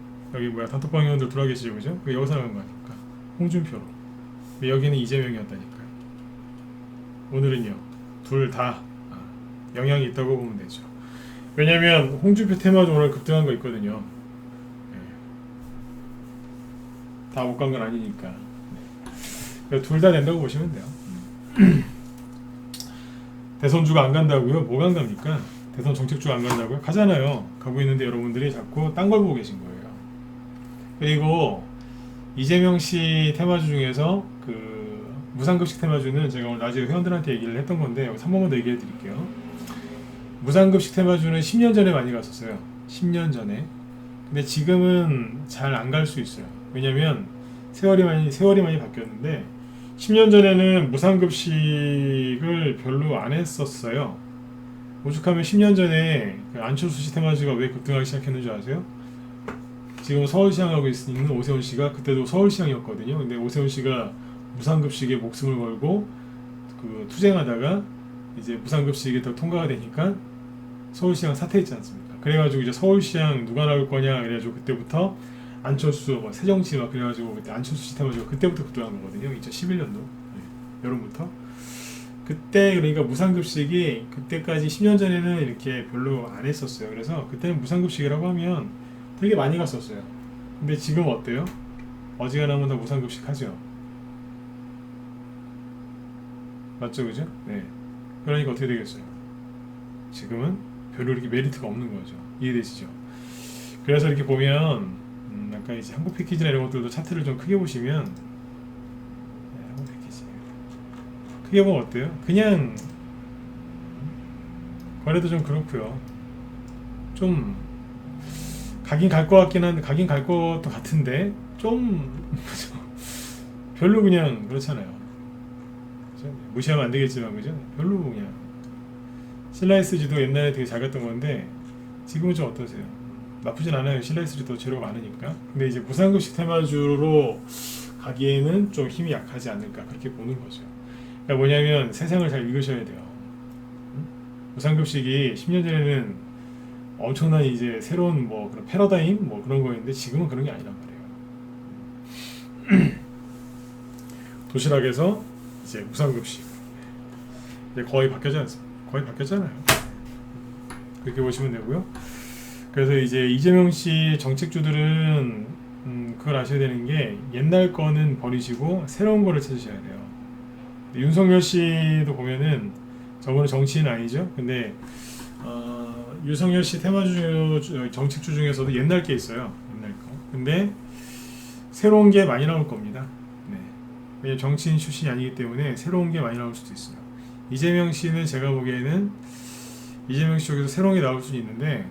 뭐야 단톡방 회원들 들어와 계시죠, 그죠? 여기서 나간 거니까 홍준표로. 근데 여기는 이재명이었다니까요. 오늘은요 둘 다 영향이 있다고 보면 되죠. 왜냐면 홍준표 테마주 오늘 급등한 거 있거든요. 네. 다 못 간 건 아니니까. 네. 둘 다 된다고 보시면 돼요. 대선주가 안 간다고요? 뭐가 안 갑니까? 대선 정책주가 안 간다고요? 가잖아요. 가고 있는데 여러분들이 자꾸 딴 걸 보고 계신 거예요. 그리고 이재명 씨 테마주 중에서 그 무상급식 테마주는 제가 오늘 낮에 회원들한테 얘기를 했던 건데 여기서 한 번만 더 얘기해 드릴게요. 무상급식 테마주는 10년 전에 많이 갔었어요. 10년 전에. 근데 지금은 잘 안 갈 수 있어요. 왜냐면 세월이 많이 바뀌었는데 10년 전에는 무상급식을 별로 안 했었어요. 오죽하면 10년 전에 그 안철수 씨 테마주가 왜 급등하기 시작했는지 아세요? 지금 서울시장하고 있는 오세훈 씨가 그때도 서울시장이었거든요. 근데 오세훈 씨가 무상급식에 목숨을 걸고 그 투쟁하다가 이제 무상급식이 더 통과가 되니까 서울시장 사퇴했지 않습니까? 그래가지고 이제 서울시장 누가 나올 거냐 그래가지고 그때부터 안철수, 새정치 막 그래가지고 그때 안철수 씨 테마주가 그때부터 급등한 거거든요. 2011년도 네, 여름부터. 그때 그러니까 무상급식이 그때까지 10년 전에는 이렇게 별로 안 했었어요. 그래서 그때는 무상급식이라고 하면 되게 많이 갔었어요. 근데 지금 어때요? 어지간하면 다 무상급식 하죠. 맞죠, 그죠? 네. 그러니까 어떻게 되겠어요? 지금은 별로 이렇게 메리트가 없는 거죠. 이해되시죠? 그래서 이렇게 보면 아까 이제 한국 패키지나 이런 것들도 차트를 좀 크게 보시면 네, 한국 패키지 크게 보면 어때요? 그냥 거래도 좀 그렇고요. 좀 가긴 갈 것 같긴 한데 가긴 갈 것도 같은데 좀 별로 그냥 그렇잖아요. 그렇죠? 그죠? 무시하면 안 되겠지만 그죠? 별로 그냥 신라SG도 옛날에 되게 잘 갔던 건데 지금은 좀 어떠세요? 나쁘진 않아요. 신라SG도 재료가 많으니까. 근데 이제 무상급식 테마주로 가기에는 좀 힘이 약하지 않을까 그렇게 보는 거죠. 그러니까 뭐냐면 세상을 잘 읽으셔야 돼요. 무상급식이 10년 전에는 엄청난 이제 새로운 뭐 그런 패러다임 뭐 그런 거였는데 지금은 그런 게 아니란 말이에요. 도시락에서 이제 무상급식 이제 거의 바뀌지 않습니다. 거의 바뀌었잖아요. 그렇게 보시면 되고요. 그래서 이제 이재명 씨 정책주들은 그걸 아셔야 되는 게 옛날 거는 버리시고 새로운 거를 찾으셔야 돼요. 윤석열 씨도 보면은 저거는 정치인 아니죠. 근데 윤석열 씨 테마주 정책주 중에서도 옛날 게 있어요. 옛날 거. 근데 새로운 게 많이 나올 겁니다. 네. 왜냐면 정치인 출신이 아니기 때문에 새로운 게 많이 나올 수도 있어요. 이재명 씨는 제가 보기에는 이재명 씨 쪽에서 새로운 게 나올 수는 있는데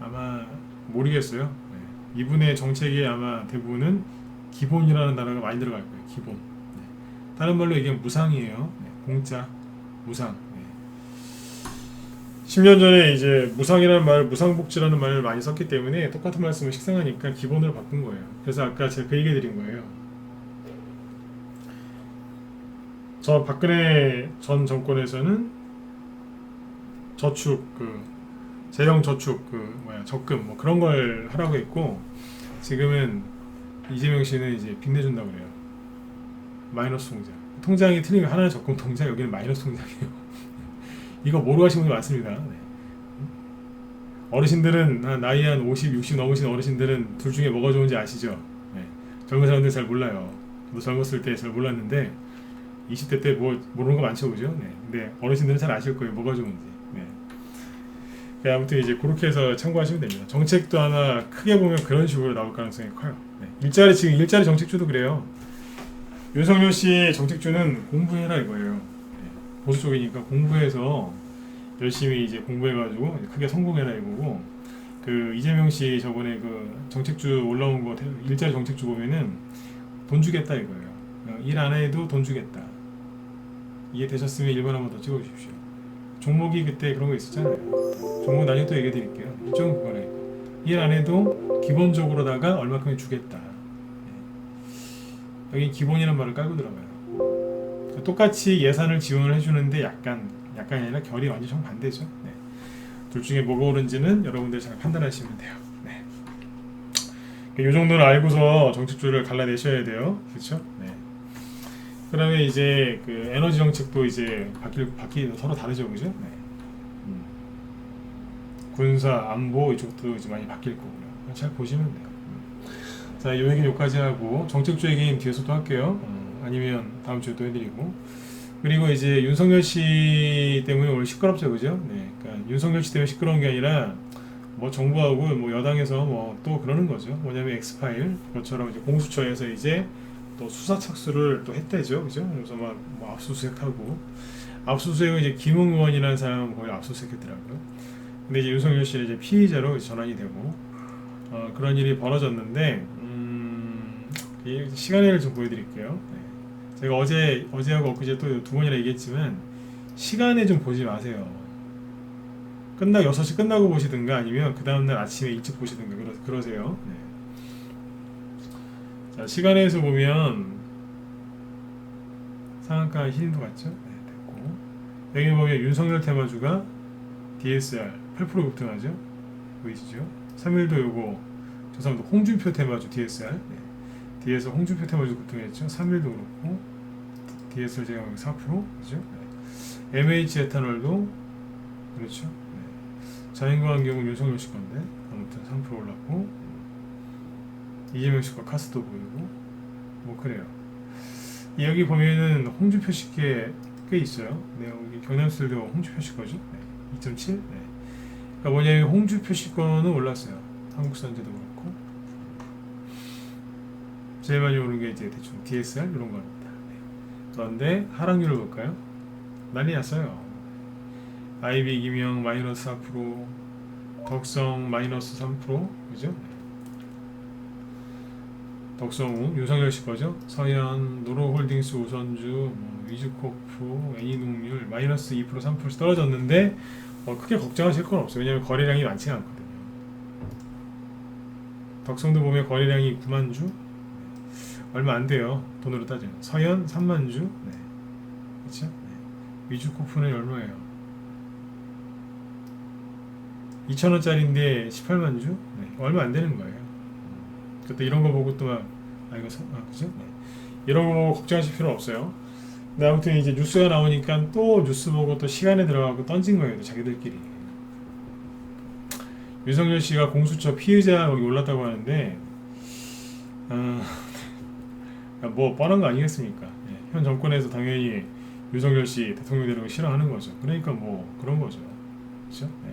아마 모르겠어요. 네. 이분의 정책이 아마 대부분은 기본이라는 단어가 많이 들어갈 거예요. 기본. 네. 다른 말로 얘기하면 무상이에요. 네. 공짜, 무상. 네. 10년 전에 이제 무상이라는 말, 무상복지라는 말을 많이 썼기 때문에 똑같은 말씀을 식상하니까 기본으로 바꾼 거예요. 그래서 아까 제가 그 얘기 드린 거예요. 저 박근혜 전 정권에서는 저축, 재형 저축, 적금 뭐 그런 걸 하라고 했고 지금은 이재명 씨는 이제 빚내준다고 그래요. 마이너스 통장. 통장이 틀리면 하나는 적금 통장, 여기는 마이너스 통장이에요. 이거 모르고 하시는 분이 많습니다. 네. 어르신들은 나이 한 50, 60 넘으신 어르신들은 둘 중에 뭐가 좋은지 아시죠? 네. 젊은 사람들 잘 몰라요. 저도 젊었을 때 잘 몰랐는데 20대 때 뭐 모르는 거 많죠, 그죠? 네. 근데 어르신들은 잘 아실 거예요, 뭐가 좋은지. 네. 아무튼 이제 그렇게 해서 참고하시면 됩니다. 정책도 하나 크게 보면 그런 식으로 나올 가능성이 커요. 네. 지금 일자리 정책주도 그래요. 윤석열 씨의 정책주는 공부해라 이거예요. 네. 보수 쪽이니까 공부해서 열심히 이제 공부해가지고 크게 성공해라 이거고, 그 이재명 씨 저번에 그 정책주 올라온 거 일자리 정책주 보면은 돈 주겠다 이거예요. 일 안 해도 돈 주겠다. 이해되셨으면 1번 한번 더 찍어주십시오. 종목이 그때 그런 거 있었잖아요. 종목 나중에 또 얘기해 드릴게요. 일종은 그거네. 일 안 해도 기본적으로다가 얼마큼이 주겠다. 여기 기본이라는 말을 깔고 들어가요. 똑같이 예산을 지원을 해주는데 약간이 아니라 결이 완전 정반대죠. 네. 둘 중에 뭐가 옳은지는 여러분들 잘 판단하시면 돼요. 네. 이 정도는 알고서 정책주를 갈라내셔야 돼요. 그렇죠? 네. 그다음에 이제 그 에너지 정책도 이제 바뀌 서로 다르죠, 그죠? 네. 군사, 안보 이쪽도 이제 많이 바뀔 거고요. 잘 보시면 돼요. 자, 이 얘기는 여기까지 하고 정책주 얘기는 뒤에서 또 할게요. 아니면 다음 주에 또 해드리고. 그리고 이제 윤석열 씨 때문에 오늘 시끄럽죠, 그죠? 네, 그러니까 윤석열 씨 때문에 시끄러운 게 아니라 뭐 정부하고 뭐 여당에서 뭐 또 그러는 거죠. 뭐냐면 엑스파일 그것처럼 이제 공수처에서 이제 또 수사 착수를 또 했대죠, 그죠? 그래서 막 뭐 압수수색하고 압수수색은 이제 김웅 의원이라는 사람은 거의 압수수색했더라고요. 근데 이제 윤석열 씨는 이제 피의자로 전환이 되고 그런 일이 벌어졌는데 시간을 좀 보여드릴게요. 네. 제가 어제하고 엊그제 또 두 번이나 얘기했지만 시간에 좀 보지 마세요. 6시 끝나고 보시든가 아니면 그 다음날 아침에 일찍 보시든가 그러세요. 네. 자, 시간에서 보면 상한가 힐도 같죠? 네, 됐고 여기 보면 윤석열 테마주가 DSR 8% 급등하죠? 보이시죠? 3일도 요거 저 사람도 홍준표 테마주 DSR 네. 뒤에서 홍준표 테마주 급등했죠? 3일도 그렇고 DSR 제가 4% 그죠? 네. MH 에탄올도 그렇죠? 네. 자연광 경우는 윤석열 씨 건데 아무튼 3% 올랐고 이재명 씨과 카스도 보이고 뭐 그래요. 여기 보면은 홍준표 씨 꽤 있어요. 네, 여기 경남술도 홍준표 씨 거죠? 네. 2.7. 네. 그러니까 뭐냐면 홍준표 씨 거는 올랐어요. 한국산제도 그렇고 제일 많이 오른 게 이제 대충 DSR 이런 겁니다. 네. 그런데 하락률을 볼까요? 난리 났어요. IB 기명 마이너스 4%, 덕성 마이너스 3%, 그죠? 덕성우, 윤석열 씨 거죠. 서현, 노로홀딩스, 우선주, 뭐 위즈코프, 애니농률 마이너스 2% 3% 떨어졌는데 크게 걱정하실 건 없어요. 왜냐하면 거래량이 많지가 않거든요. 덕성도 보면 거래량이 9만 주, 얼마 안 돼요. 돈으로 따지면. 서현 3만 주, 네. 그렇죠? 네. 위즈코프는 얼마예요? 2,000원짜리인데 18만 주, 네. 얼마 안 되는 거예요. 그때 이런 거 보고 또 막 그죠? 네. 이런 거 보고 걱정하실 필요 없어요. 근데 아무튼 이제 뉴스가 나오니까 또 뉴스 보고 또 시간에 들어가고 던진 거예요, 자기들끼리. 윤석열 씨가 공수처 피의자 거기 올랐다고 하는데, 뭐 뻔한 거 아니겠습니까? 네. 현 정권에서 당연히 윤석열 씨 대통령 되는 거 싫어하는 거죠. 그러니까 뭐 그런 거죠, 그렇죠? 네.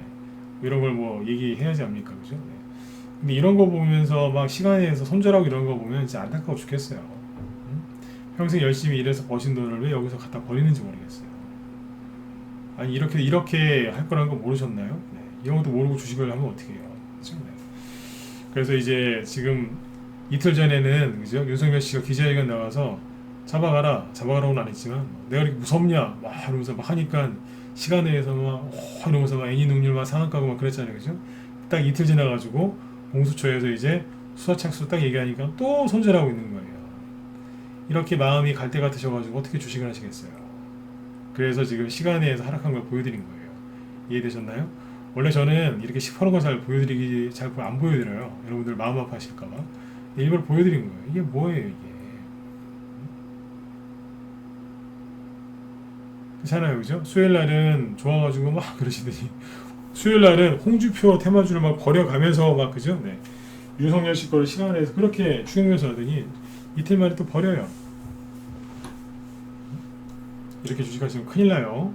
이런 걸 뭐 얘기해야지 합니까, 그죠? 네. 근데 이런 거 보면서 막 시간에서 손절하고 이런 거 보면 진짜 안타까워 죽겠어요. 응? 평생 열심히 일해서 버신 돈을 왜 여기서 갖다 버리는지 모르겠어요. 아니 이렇게 할 거라는 거 모르셨나요? 네. 이런 것도 모르고 주식을 하면 어떻게 해요? 그렇죠? 네. 그래서 이제 지금 이틀 전에는 그죠? 윤석열 씨가 기자회견 나와서 잡아가라고는 안 했지만 내가 이렇게 무섭냐 막 이러면서 막 하니까 시간에서 막 이러면서 막 애니능률 막 상한가고 막 그랬잖아요, 그죠? 딱 이틀 지나가지고 공수처에서 이제 수사 착수 딱 얘기하니까 또 손절하고 있는 거예요. 이렇게 마음이 갈 때 같으셔가지고 어떻게 주식을 하시겠어요? 그래서 지금 시간에서 하락한 걸 보여드린 거예요. 이해되셨나요? 원래 저는 이렇게 시퍼런 거 잘 안 보여드려요. 여러분들 마음 아파하실까봐. 일부러 보여드린 거예요. 이게 뭐예요, 이게? 그렇잖아요, 그죠? 수요일 날은 좋아가지고 막 그러시더니 수요일 날은 홍준표 테마주를 막 버려가면서 막 그죠? 네. 윤석열 씨 거를 시간에서 그렇게 추경면서 하더니 이틀 만에 또 버려요. 이렇게 주식하시면 큰일 나요.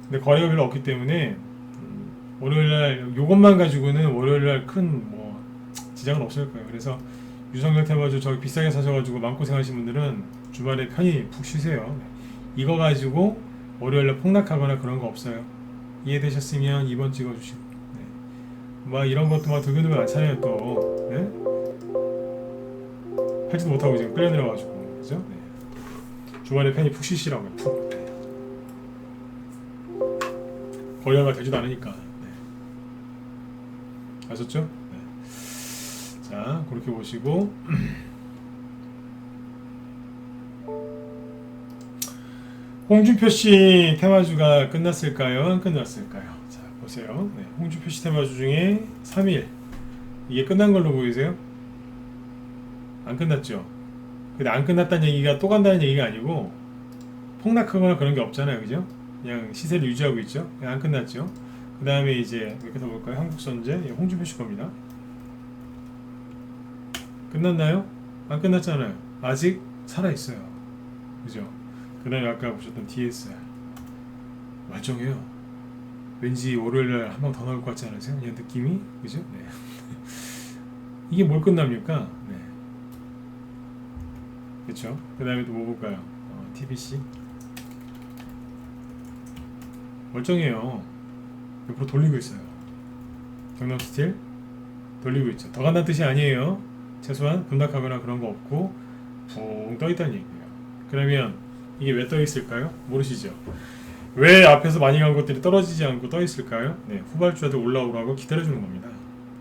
근데 거래가 별로 없기 때문에 월요일날 요것만 가지고는 월요일날 큰 뭐 지장은 없을 거예요. 그래서 유성열 테마주 저기 비싸게 사셔가지고 마음고생하신 분들은 주말에 편히 푹 쉬세요. 이거 가지고 월요일날 폭락하거나 그런 거 없어요. 이해되셨으면 2번 찍어주시고 네. 막 이런 것도 막 두근두근 많잖아요 또 네? 하지도 못하고 지금 끌려내려가지고 그죠? 네. 주말에 편히 푹 쉬시라고요. 푹 네. 거래가 되지도 않으니까 네. 아셨죠? 네. 자 그렇게 보시고 홍준표 씨 테마주가 끝났을까요? 안 끝났을까요? 자 보세요. 네, 홍준표 씨 테마주 중에 3일 이게 끝난 걸로 보이세요? 안 끝났죠? 근데 안 끝났다는 얘기가 또 간다는 얘기가 아니고 폭락하거나 그런 게 없잖아요, 그죠? 그냥 시세를 유지하고 있죠. 그냥 안 끝났죠. 그 다음에 이제 이렇게 더 볼까요? 한국선제 홍준표 씨 겁니다. 끝났나요? 안 끝났잖아요. 아직 살아 있어요, 그죠? 그 다음에 아까 보셨던 DSR 멀쩡해요. 왠지 월요일날 한 번 더 나올 것 같지 않으세요? 그냥 느낌이 그죠? 네. 이게 뭘 끝납니까? 네. 그렇죠? 그 다음에 또 뭐 볼까요? TBC 멀쩡해요. 옆으로 돌리고 있어요. 경남스틸 돌리고 있죠. 더 간다는 뜻이 아니에요. 최소한 급락하거나 그런 거 없고 붕 떠있다는 얘기예요. 그러면 이게 왜 떠있을까요? 모르시죠? 왜 앞에서 많이 간 것들이 떨어지지 않고 떠있을까요? 네, 후발주자들 올라오라고 기다려주는 겁니다.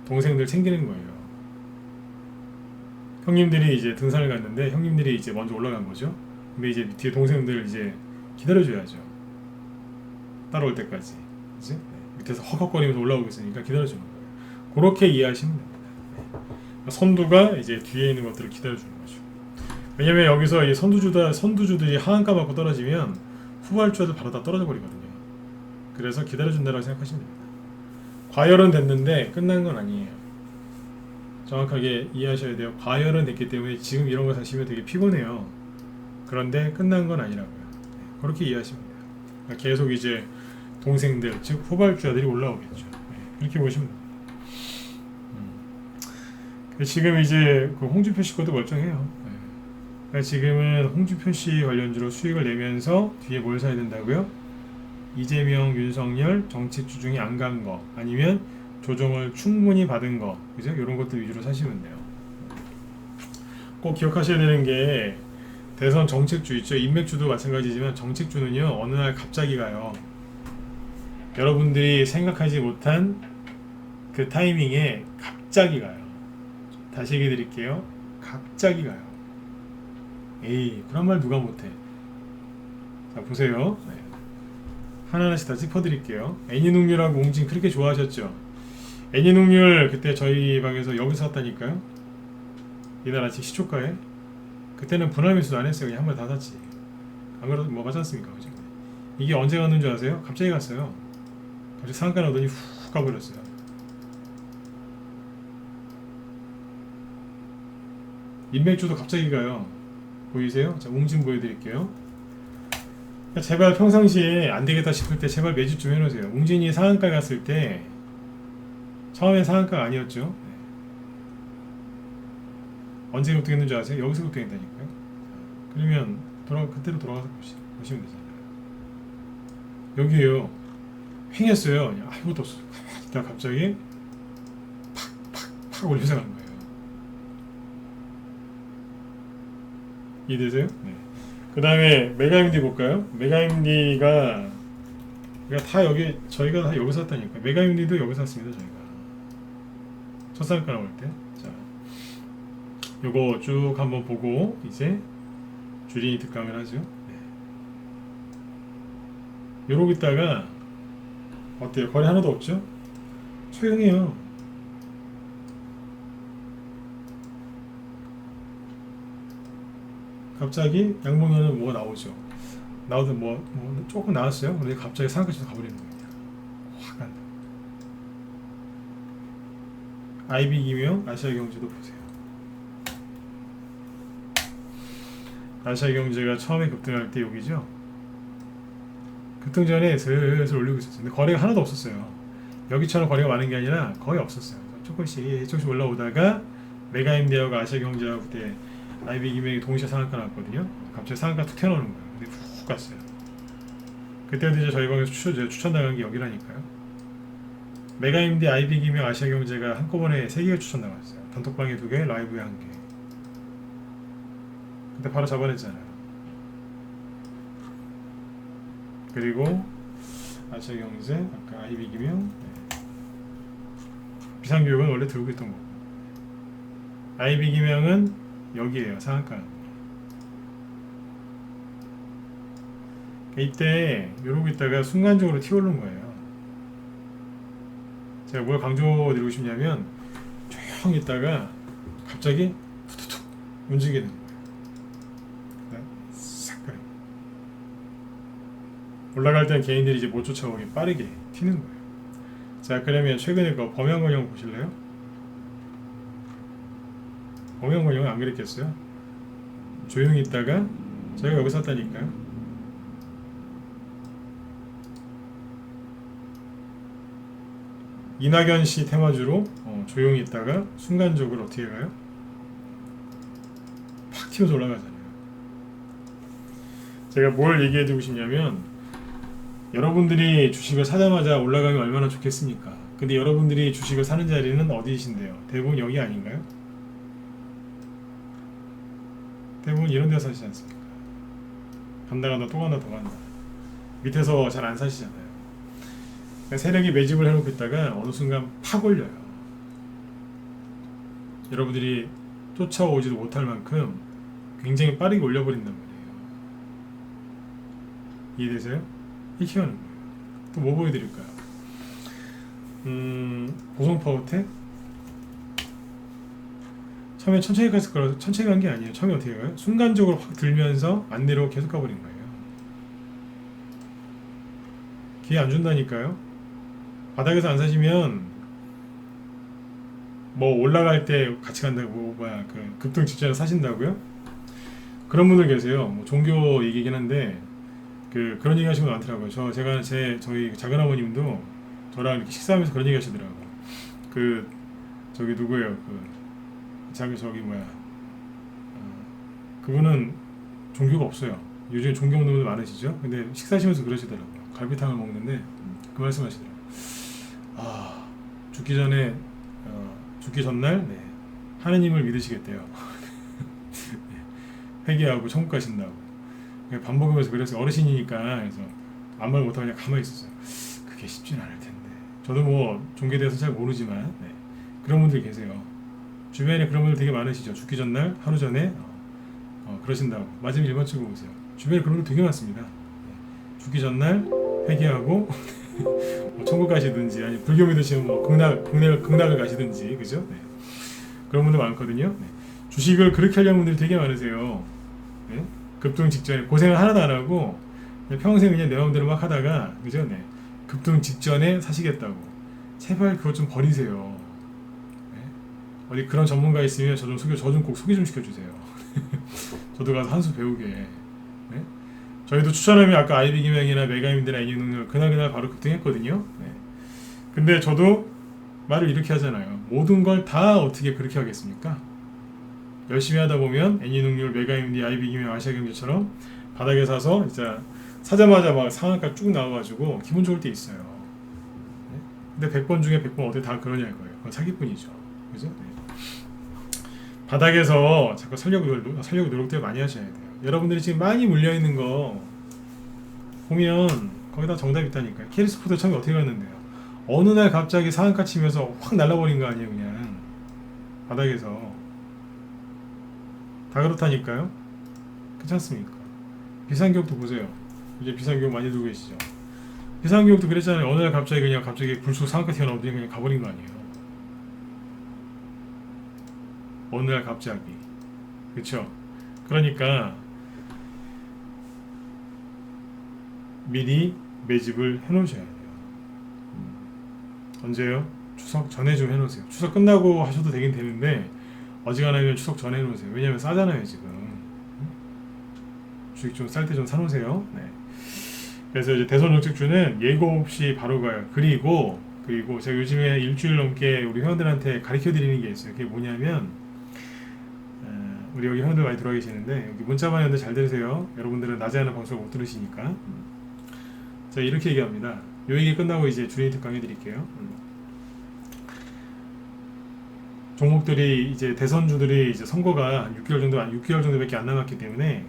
동생들 챙기는 거예요. 형님들이 이제 등산을 갔는데 형님들이 이제 먼저 올라간 거죠. 근데 이제 뒤에 동생들 이제 기다려줘야죠. 따라올 때까지. 그치? 네, 밑에서 헉헉거리면서 올라오고 있으니까 기다려주는 거예요. 그렇게 이해하시면 됩니다. 네. 선두가 이제 뒤에 있는 것들을 기다려주는 거죠. 왜냐면 여기서 이 선두주들이 하한가 맞고 떨어지면 후발주자들 바로 다 떨어져 버리거든요. 그래서 기다려준다고 생각하시면 됩니다. 과열은 됐는데 끝난 건 아니에요. 정확하게 이해하셔야 돼요. 과열은 됐기 때문에 지금 이런 거 사시면 되게 피곤해요. 그런데 끝난 건 아니라고요. 네, 그렇게 이해하시면 돼요. 그러니까 계속 이제 동생들, 즉 후발주자들이 올라오겠죠. 네, 이렇게 보시면 됩니다. 지금 이제 그 홍준표 씨 것도 멀쩡해요. 네. 그러니까 지금은 홍준표 씨 관련주로 수익을 내면서 뒤에 뭘 사야 된다고요? 이재명, 윤석열 정책주 중에 안 간 거 아니면 조정을 충분히 받은 거, 그죠? 이런 것들 위주로 사시면 돼요. 꼭 기억하셔야 되는 게 대선 정책주 있죠. 인맥주도 마찬가지지만 정책주는요 어느 날 갑자기 가요. 여러분들이 생각하지 못한 그 타이밍에 갑자기 가요. 다시 얘기해 드릴게요. 갑자기 가요. 에이 그런 말 누가 못해. 자 보세요. 네. 하나하나씩 다 짚어드릴게요. 애니눅률하고 웅진 그렇게 좋아하셨죠? 애니눅률 그때 저희 방에서 여기서 샀다니까요. 이날 아침 시초가에 그때는 분할매수도 안 했어요. 그냥 한 번 다 샀지. 안 그래도 뭐 맞지 않습니까? 그죠? 이게 언제 갔는 줄 아세요? 갑자기 갔어요. 갑자기 상한가 나오더니 훅 가버렸어요. 인맥주도 갑자기 가요. 보이세요? 자, 웅진 보여드릴게요. 그러니까 제발 평상시에 안 되겠다 싶을 때 제발 매집 좀 해놓으세요. 웅진이 상한가 갔을 때 처음엔 상한가가 아니었죠. 네. 언제 급등했는 줄 아세요? 여기서 급등했다니까요. 그러면 그때로 돌아가서 보시면 되잖아요. 여기에요. 횡했어요. 아무것도 없어. 가만히 있다가 갑자기 팍 올려서 간 거예요. 이해되세요? 네. 그 다음에 메가임디 볼까요? 메가임디가 다 여기 저희가 다 여기서 샀다니까. 메가임디도 여기서 샀습니다. 저희가 첫 상가 나올 때. 자, 요거 쭉 한번 보고 이제 주린이 득감을 하죠. 네. 요러고 있다가 어때요? 거리 하나도 없죠? 소용해요. 갑자기 양봉에는 뭐가 나오죠. 나오든 뭐 조금 나왔어요. 근데 갑자기 상한가치로 가버리는 거예요. 확 간다. IB기명 아시아경제도 보세요. 아시아경제가 처음에 급등할 때 여기죠. 급등 전에 슬슬 올리고 있었어요. 근데 거래가 하나도 없었어요. 여기처럼 거래가 많은 게 아니라 거의 없었어요. 조금씩 올라오다가 메가임대어가 아시아경제하고 그때 IB기명이 동시에 상한가 나왔거든요. 갑자기 상한가 툭 튀어나오는 거예요. 근데 훅 갔어요. 그때도 이제 저희 방에서 추천 나간 게 여기라니까요. 메가임대, IB기명, 아시아경제가 한꺼번에 3개가 추천 나갔어요. 단톡방에 2개, 라이브에 1개. 그때 바로 잡아냈잖아요. 그리고 아시아경제, 아까 IB기명, 네. 비상교육은 원래 들고 있던 거고. IB기명은 여기에요. 상한가. 이때 이러고 있다가 순간적으로 튀어오른 거예요. 제가 뭘 강조드리고 싶냐면 조용히 있다가 갑자기 툭툭툭 움직이는 거예요. 싹 그래. 올라갈 때는 개인들이 이제 못 쫓아오게 빠르게 튀는 거예요. 자, 그러면 최근에 그 범양건영 보실래요? 범양건영은 안 그랬겠어요? 조용히 있다가 저희가 여기 샀다니까요. 이낙연 씨 테마주로 조용히 있다가 순간적으로 어떻게 가요? 팍 튀어서 올라가잖아요. 제가 뭘 얘기해주고 싶냐면 여러분들이 주식을 사자마자 올라가면 얼마나 좋겠습니까? 근데 여러분들이 주식을 사는 자리는 어디이신데요? 대부분 여기 아닌가요? 대부분 이런 데서 사시지 않습니까? 간다 또 간다 더 간다. 밑에서 잘 안 사시잖아요. 세력이 매집을 해놓고 있다가 어느 순간 팍 올려요. 여러분들이 쫓아오지도 못할 만큼 굉장히 빠르게 올려버린단 말이에요. 이해되세요? 이렇게 하는 거예요. 또 뭐 보여드릴까요? 고성파워텍? 처음에 천천히 갔을 거라 천천히 간 게 아니에요. 처음에 어떻게 가요? 순간적으로 확 들면서 안 내려오고 계속 가버린 거예요. 기회 안 준다니까요. 바닥에서 안 사시면 뭐 올라갈 때 같이 간다고 그 급등 직전에 사신다고요? 그런 분들 계세요. 뭐 종교 얘기긴 한데 그런 얘기 하시는 분 많더라고요. 저희 작은 아버님도 저랑 이렇게 식사하면서 그런 얘기 하시더라고요. 저기 누구예요? 그분은 종교가 없어요. 요즘 종교 없는 분들 많으시죠? 근데 식사하시면서 그러시더라고요. 갈비탕을 먹는데 그 말씀 하시더라고요. 죽기 전날 하느님을 믿으시겠대요. 회개하고 천국 가신다고 반복하면서 그래서 어르신이니까 그래서 아무 말 못하고 그냥 가만히 있었어요. 그게 쉽진 않을 텐데. 저도 뭐 종교에 대해서 잘 모르지만 네. 그런 분들 계세요. 주변에 그런 분들 되게 많으시죠. 죽기 전날 하루 전에 그러신다고 맞으면 1번 찍어 보세요. 주변에 그런 분들 되게 많습니다. 네. 죽기 전날 회개하고 뭐 천국 가시든지 아니 불교 믿으시면 뭐 극락을 가시든지 그죠? 네. 그런 분들 많거든요. 네. 주식을 그렇게 하려는 분들이 되게 많으세요. 네. 급등 직전에 고생을 하나도 안 하고 평생 그냥 내 마음대로 막 하다가 그죠? 네. 급등 직전에 사시겠다고 제발 그것 좀 버리세요. 네. 어디 그런 전문가 있으면 저 좀 꼭 소개 좀 시켜주세요. 저도 가서 한 수 배우게. 네. 저희도 추천하면 아까 아이비 김영이나 메가임드나 애니능력 그날 바로 급등했거든요. 네. 근데 저도 말을 이렇게 하잖아요. 모든 걸 다 어떻게 그렇게 하겠습니까? 열심히 하다 보면 애니능률, 메가임드, 아이비 김영, 아시아경제처럼 바닥에 사서 진짜 사자마자 막 상한가 쭉 나와가지고 기분 좋을 때 있어요. 네? 근데 100번 중에 100번 어떻게 다 그러냐 이거예요. 그건 사기꾼이죠. 그죠? 네. 바닥에서 자꾸 살려고 노력들 많이 하셔야 돼요. 여러분들이 지금 많이 물려있는 거 보면 거기다 정답이 있다니까요. 캐리스포터 처음에 어떻게 갔는데요. 어느 날 갑자기 상한가 치면서 확 날라버린 거 아니에요. 그냥 바닥에서 다 그렇다니까요. 괜찮습니까? 비상기업도 보세요. 이제 비상기업 많이 들고 계시죠. 비상기업도 그랬잖아요. 어느 날 갑자기 불쑥 상한가 튀어나오더니 그냥 가버린 거 아니에요. 어느 날 갑자기. 그쵸? 그러니까 미리 매집을 해놓으셔야 돼요. 언제요? 추석 전에 좀 해놓으세요. 추석 끝나고 하셔도 되긴 되는데 어지간하면 추석 전에 해놓으세요. 왜냐면 싸잖아요 지금. 주식 좀 쌀 때 좀 사놓으세요. 네. 그래서 이제 대선 정책주는 예고 없이 바로 가요. 그리고 제가 요즘에 일주일 넘게 우리 회원들한테 가르쳐 드리는 게 있어요. 그게 뭐냐면 우리 여기 회원들 많이 들어와 계시는데 여기 문자만 회원들 잘 들으세요. 여러분들은 낮에 하는 방송을 못 들으시니까. 자 이렇게 얘기합니다. 요 얘기 끝나고 이제 주린 특강 해드릴게요. 종목들이 이제 대선주들이 이제 선거가 6개월 정도밖에 안 남았기 때문에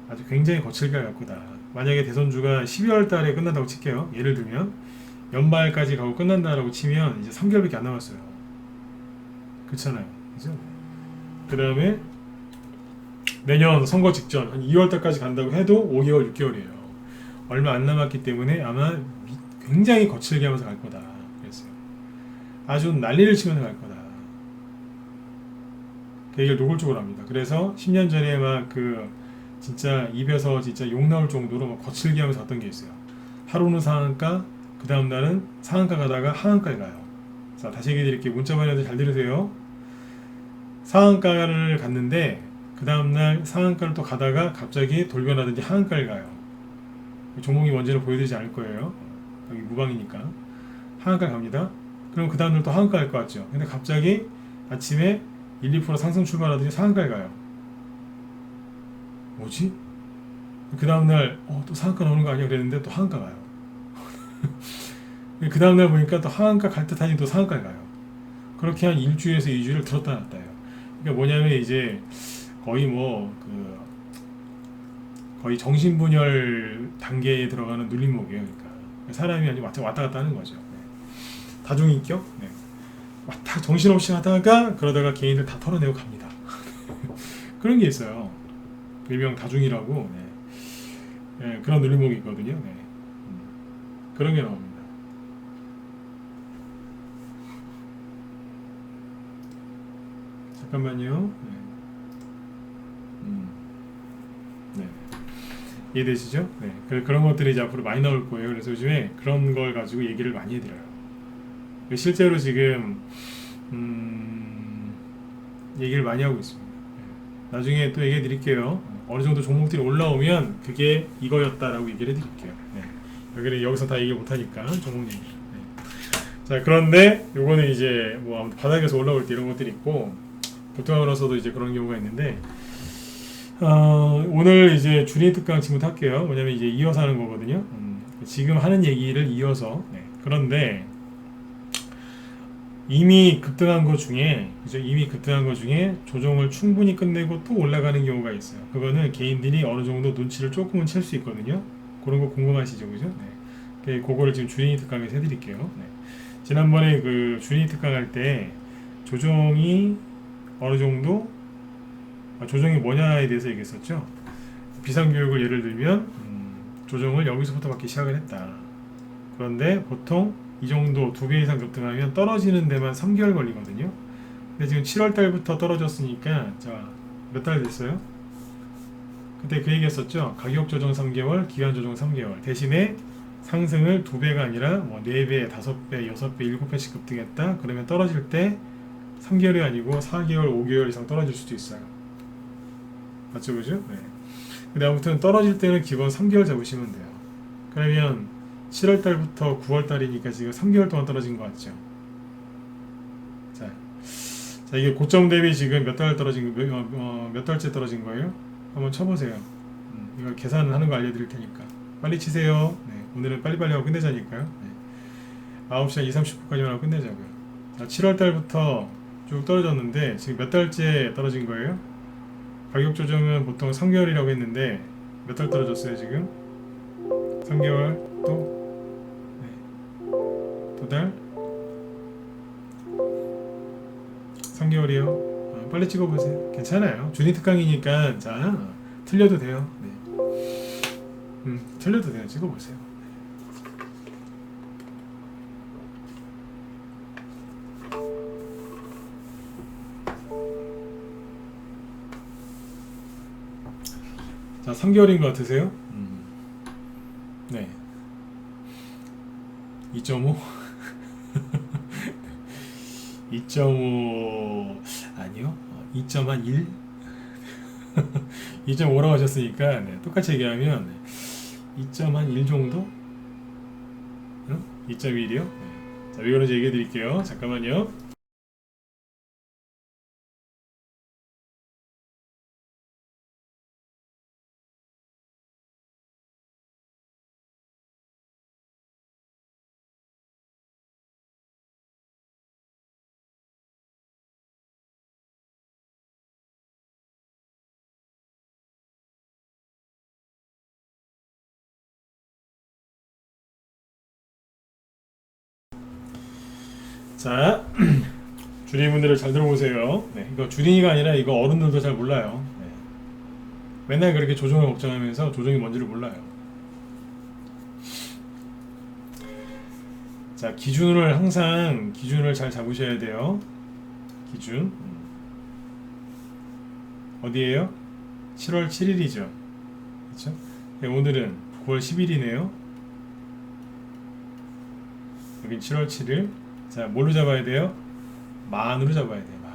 아주 굉장히 거칠게 갈 거다. 만약에 대선주가 12월 달에 끝난다고 칠게요. 예를 들면 연말까지 가고 끝난다라고 치면 이제 3개월밖에 안 남았어요. 그렇잖아요. 그죠? 그 다음에 내년 선거 직전 한 2월 달까지 간다고 해도 5개월, 6개월이에요. 얼마 안 남았기 때문에 아마 굉장히 거칠게 하면서 갈 거다. 그랬어요. 아주 난리를 치면서 갈 거다. 그 얘기를 노골적으로 합니다. 그래서 10년 전에 막 진짜 입에서 진짜 욕 나올 정도로 막 거칠게 하면서 갔던 게 있어요. 하루는 상한가, 그 다음 날은 상한가 가다가 하한가에 가요. 자, 다시 얘기해 드릴게요. 문자 반영들 잘 들으세요. 상한가를 갔는데 그 다음 날 상한가를 또 가다가 갑자기 돌변하든지 하한가를 가요. 종목이 뭔지는 보여드리지 않을 거예요. 여기 무방이니까. 하한가를 갑니다. 그럼 그 다음 날 또 하한가 갈 것 같죠. 근데 갑자기 아침에 1, 2% 상승 출발하더니 상한가에 가요. 뭐지? 그 다음날 또 상한가 나오는 거 아니야 그랬는데 또 하한가 가요. 그 다음날 보니까 또 하한가 갈 듯 하니 또 상한가에 가요. 그렇게 한 일주일에서 2주를 들었다 놨다 해요. 그러니까 뭐냐면 이제 거의 거의 정신분열 단계에 들어가는 눌림목이에요. 그러니까 사람이 아니 왔다 갔다 하는 거죠. 네. 다중인격? 네. 왔다 정신없이 하다가 그러다가 개인들 다 털어내고 갑니다. 그런 게 있어요. 일명 다중이라고 네, 그런 눌림목이 있거든요. 네. 그런 게 나옵니다. 잠깐만요. 네. 네. 이해되시죠? 네. 그런 것들이 이제 앞으로 많이 나올 거예요. 그래서 요즘에 그런 걸 가지고 얘기를 많이 해드려요. 실제로 지금 얘기를 많이 하고 있습니다. 네. 나중에 또 얘기해 드릴게요. 어느 정도 종목들이 올라오면 그게 이거였다라고 얘기를 해드릴게요. 네. 여기서 다 얘기 못하니까 종목 얘기. 네. 자 그런데 요거는 이제 뭐 아무튼 바닥에서 올라올 때 이런 것들이 있고 보통으로서도 이제 그런 경우가 있는데 오늘 이제 주린 특강 지금부터 할게요. 왜냐면 이제 이어서 하는 거거든요. 지금 하는 얘기를 이어서. 네. 그런데 이미 급등한 것 중에, 그죠? 이미 급등한 것 중에 조정을 충분히 끝내고 또 올라가는 경우가 있어요. 그거는 개인들이 어느 정도 눈치를 조금은 챌 수 있거든요. 그런 거 궁금하시죠, 그죠? 네. 그거를 지금 주린이 특강에서 해드릴게요. 네. 지난번에 그 주린이 특강 할 때 조정이 어느 정도, 조정이 뭐냐에 대해서 얘기했었죠. 비상교육을 예를 들면 조정을 여기서부터 받기 시작을 했다. 그런데 보통 이 정도 2배 이상 급등하면 떨어지는 데만 3개월 걸리거든요. 근데 지금 7월 달부터 떨어졌으니까 자, 몇 달 됐어요? 그때 그 얘기 했었죠. 가격 조정 3개월, 기간 조정 3개월. 대신에 상승을 2배가 아니라 뭐 4배, 5배, 6배, 7배씩 급등했다. 그러면 떨어질 때 3개월이 아니고 4개월, 5개월 이상 떨어질 수도 있어요. 맞죠, 그죠? 네. 근데 아무튼 떨어질 때는 기본 3개월 잡으시면 돼요. 그러면 7월 달부터 9월 달이니까 지금 3개월 동안 떨어진 것 같죠? 자, 이게 고점 대비 지금 몇 달 떨어진 몇 달째 떨어진 거예요? 한번 쳐보세요. 이거 계산하는 거 알려드릴 테니까 빨리 치세요. 네, 오늘은 빨리빨리 하고 끝내자니까요. 네. 9시 한 2, 30분까지만 하고 끝내자고요. 자, 7월 달부터 쭉 떨어졌는데 지금 몇 달째 떨어진 거예요? 가격 조정은 보통 3개월이라고 했는데 몇 달 떨어졌어요 지금? 3개월 또? 네. 2달? 3개월이요? 빨리 찍어보세요. 괜찮아요. 준이 특강이니까 자 틀려도 돼요. 네. 틀려도 돼요. 찍어보세요. 자, 3개월인 것 같으세요? 네. 2.5? 2.5 아니요? 2.1? 2.5라고 하셨으니까 네, 똑같이 얘기하면 2.1 정도? 2.1이요? 네. 자, 왜 그런지 얘기해 드릴게요. 잠깐만요. 자, 주린이분들을 잘 들어보세요. 네, 이거 주린이가 아니라 이거 어른들도 잘 몰라요. 네. 맨날 그렇게 조정을 걱정하면서 조정이 뭔지를 몰라요. 자, 기준을 항상 기준을 잘 잡으셔야 돼요. 기준 어디에요? 7월 7일이죠. 그렇죠? 네, 오늘은 9월 10일이네요. 여긴 7월 7일. 자, 뭘로 잡아야 돼요? 만으로 잡아야 돼요. 만.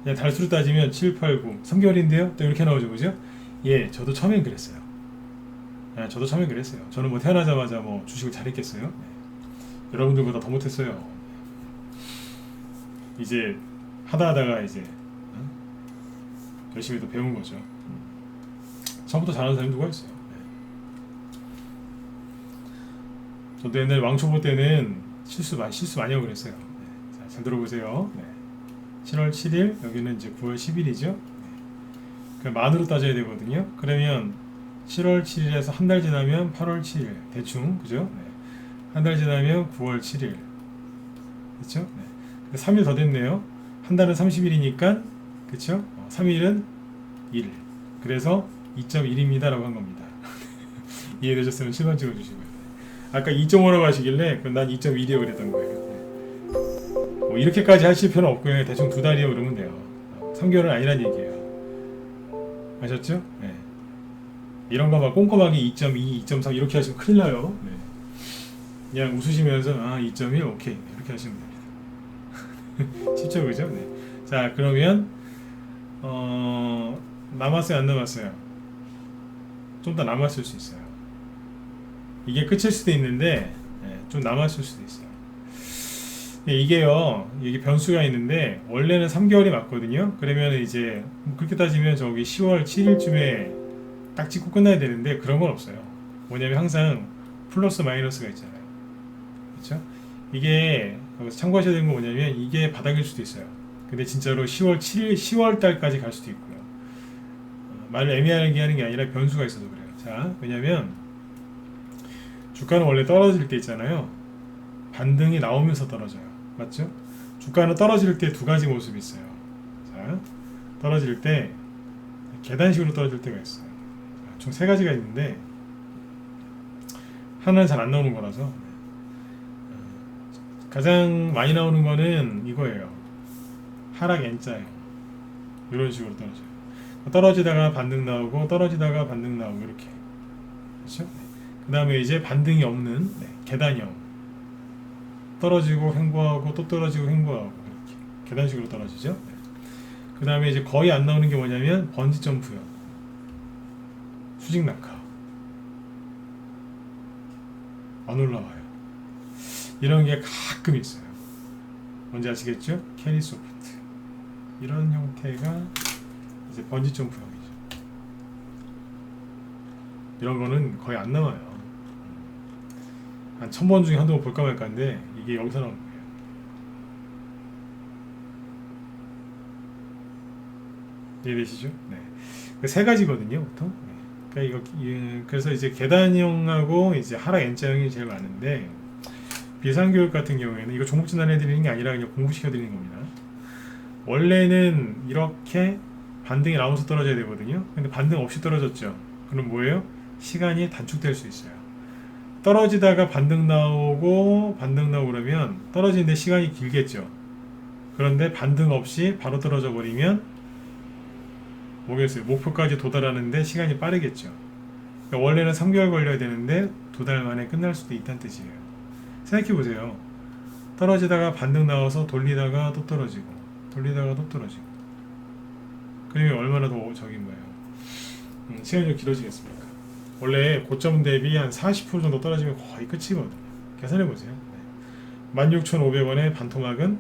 그냥 달수로 따지면 7, 8, 9, 3개월인데요? 또 이렇게 나오죠, 그죠? 예, 저도 처음엔 그랬어요. 예, 저도 처음엔 그랬어요. 저는 뭐 태어나자마자 뭐 주식을 잘했겠어요? 네. 여러분들보다 더 못했어요. 이제 하다가 이제 열심히 또 배운 거죠. 처음부터 잘하는 사람이 누가 있어요? 네. 저도 옛날 왕초보 때는 실수 많이 하고 그랬어요. 네. 자, 잘 들어보세요. 네. 7월 7일, 여기는 이제 9월 10일이죠. 네. 그 만으로 따져야 되거든요. 그러면 7월 7일에서 한 달 지나면 8월 7일, 대충, 그죠? 네. 한 달 지나면 9월 7일. 그쵸? 네. 3일 더 됐네요. 한 달은 30일이니까, 그쵸? 3일은 1. 그래서 2.1입니다. 라고 한 겁니다. 이해되셨으면 7번 찍어주시고요. 아까 2.5라고 하시길래, 그럼 난 2.1이라고 그랬던 거예요. 뭐 이렇게까지 하실 필요는 없고요. 대충 2달이요. 그러면 돼요. 3개월은 아니란 얘기예요. 아셨죠? 네. 이런 거 막 꼼꼼하게 2.2, 2.3 이렇게 하시면 큰일 나요. 네. 그냥 웃으시면서 2.1 오케이 이렇게 하시면 됩니다. 쉽죠, 그죠? 네. 자, 그러면 남았어요, 안 남았어요? 좀 더 남았을 수 있어요. 이게 끝일 수도 있는데 좀 남았을 수도 있어요. 이게요, 이게 변수가 있는데 원래는 3개월이 맞거든요. 그러면 이제 그렇게 따지면 저기 10월 7일쯤에 딱 찍고 끝나야 되는데 그런 건 없어요. 뭐냐면 항상 플러스 마이너스가 있잖아요. 그렇죠? 이게 그래서 참고하셔야 되는 건 뭐냐면 이게 바닥일 수도 있어요. 근데 진짜로 10월 7일, 10월 달까지 갈 수도 있고요. 말을 애매하게 하는 게 아니라 변수가 있어서 그래요. 자, 왜냐면 주가는 원래 떨어질 때 있잖아요. 반등이 나오면서 떨어져요. 맞죠? 주가는 떨어질 때 두 가지 모습이 있어요. 자, 떨어질 때 계단식으로 떨어질 때가 있어요. 총 세 가지가 있는데 하나는 잘 안 나오는 거라서 가장 많이 나오는 거는 이거예요. 하락 N자형 이런 식으로 떨어져요. 떨어지다가 반등 나오고 떨어지다가 반등 나오고 이렇게. 그렇죠? 그 다음에 이제 반등이 없는 계단형 떨어지고 횡보하고 또 떨어지고 횡보하고 이렇게 계단식으로 떨어지죠. 그 다음에 이제 거의 안 나오는 게 뭐냐면 번지 점프형 수직 낙하 안 올라와요. 이런 게 가끔 있어요. 뭔지 아시겠죠? 캐리 소프트 이런 형태가 이제 번지 점프형이죠. 이런 거는 거의 안 나와요. 한 1000번 중에 한두 번 볼까 말까인데 이게 여기서 나오는 거예요. 이해되시죠? 네. 그 세 가지거든요, 보통. 네. 그러니까 그래서 이제 계단형하고 이제 하락 N자형이 제일 많은데 비상교육 같은 경우에는 이거 종목 진단해 드리는 게 아니라 그냥 공부시켜 드리는 겁니다. 원래는 이렇게 반등이 나오면서 떨어져야 되거든요. 근데 반등 없이 떨어졌죠. 그럼 뭐예요? 시간이 단축될 수 있어요. 떨어지다가 반등 나오고 그러면 떨어지는데 시간이 길겠죠. 그런데 반등 없이 바로 떨어져 버리면 뭐겠어요? 목표까지 도달하는데 시간이 빠르겠죠. 그러니까 원래는 3개월 걸려야 되는데 2달 만에 끝날 수도 있다는 뜻이에요. 생각해 보세요. 떨어지다가 반등 나와서 돌리다가 또 떨어지고 돌리다가 또 떨어지고 그러면 얼마나 더 적인 거예요. 시간이 좀 길어지겠습니까? 원래 고점 대비 한 40% 정도 떨어지면 거의 끝이거든요. 계산해 보세요. 16,500원의 반토막은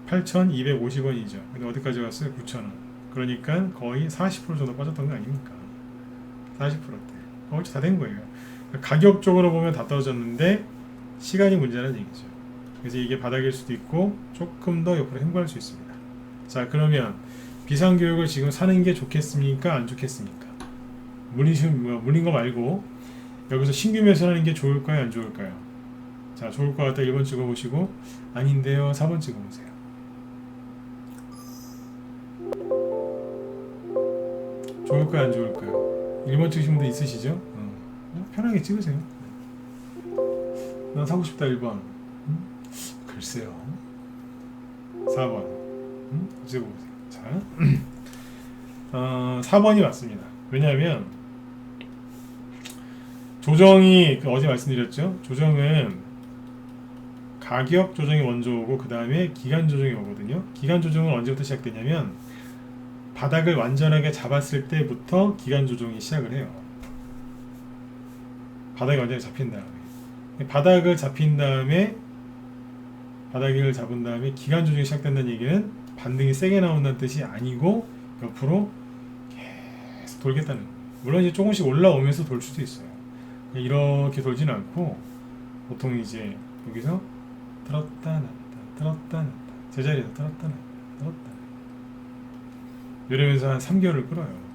8,250원이죠. 근데 어디까지 왔어요? 9,000원. 그러니까 거의 40% 정도 빠졌던 거 아닙니까? 40%대. 어찌 다 된 거예요. 가격적으로 보면 다 떨어졌는데 시간이 문제라는 얘기죠. 그래서 이게 바닥일 수도 있고 조금 더 옆으로 횡보할 수 있습니다. 자, 그러면 비상교육을 지금 사는 게 좋겠습니까? 안 좋겠습니까? 물린 거 말고 여기서 신규 매수하는 게 좋을까요? 안 좋을까요? 자, 좋을 것 같다 1번 찍어보시고 아닌데요 4번 찍어보세요. 좋을까요? 안 좋을까요? 1번 찍으신 분들 있으시죠? 편하게 찍으세요. 난 사고 싶다 1번. 글쎄요. 4번. 찍어보세요. 자, 4번이 맞습니다. 왜냐하면 조정이 어제 말씀드렸죠. 조정은 가격 조정이 먼저 오고 그 다음에 기간 조정이 오거든요. 기간 조정은 언제부터 시작되냐면 바닥을 완전하게 잡았을 때부터 기간 조정이 시작을 해요. 바닥이 완전히 잡힌 다음에 바닥을 잡은 다음에 기간 조정이 시작된다는 얘기는 반등이 세게 나온다는 뜻이 아니고 옆으로 계속 돌겠다는 거예요. 물론 이제 조금씩 올라오면서 돌 수도 있어요. 이렇게 돌지는 않고 보통 이제 여기서 들었다 놨다 제자리에서 들었다 놨다 이러면서 한 3개월을 끌어요.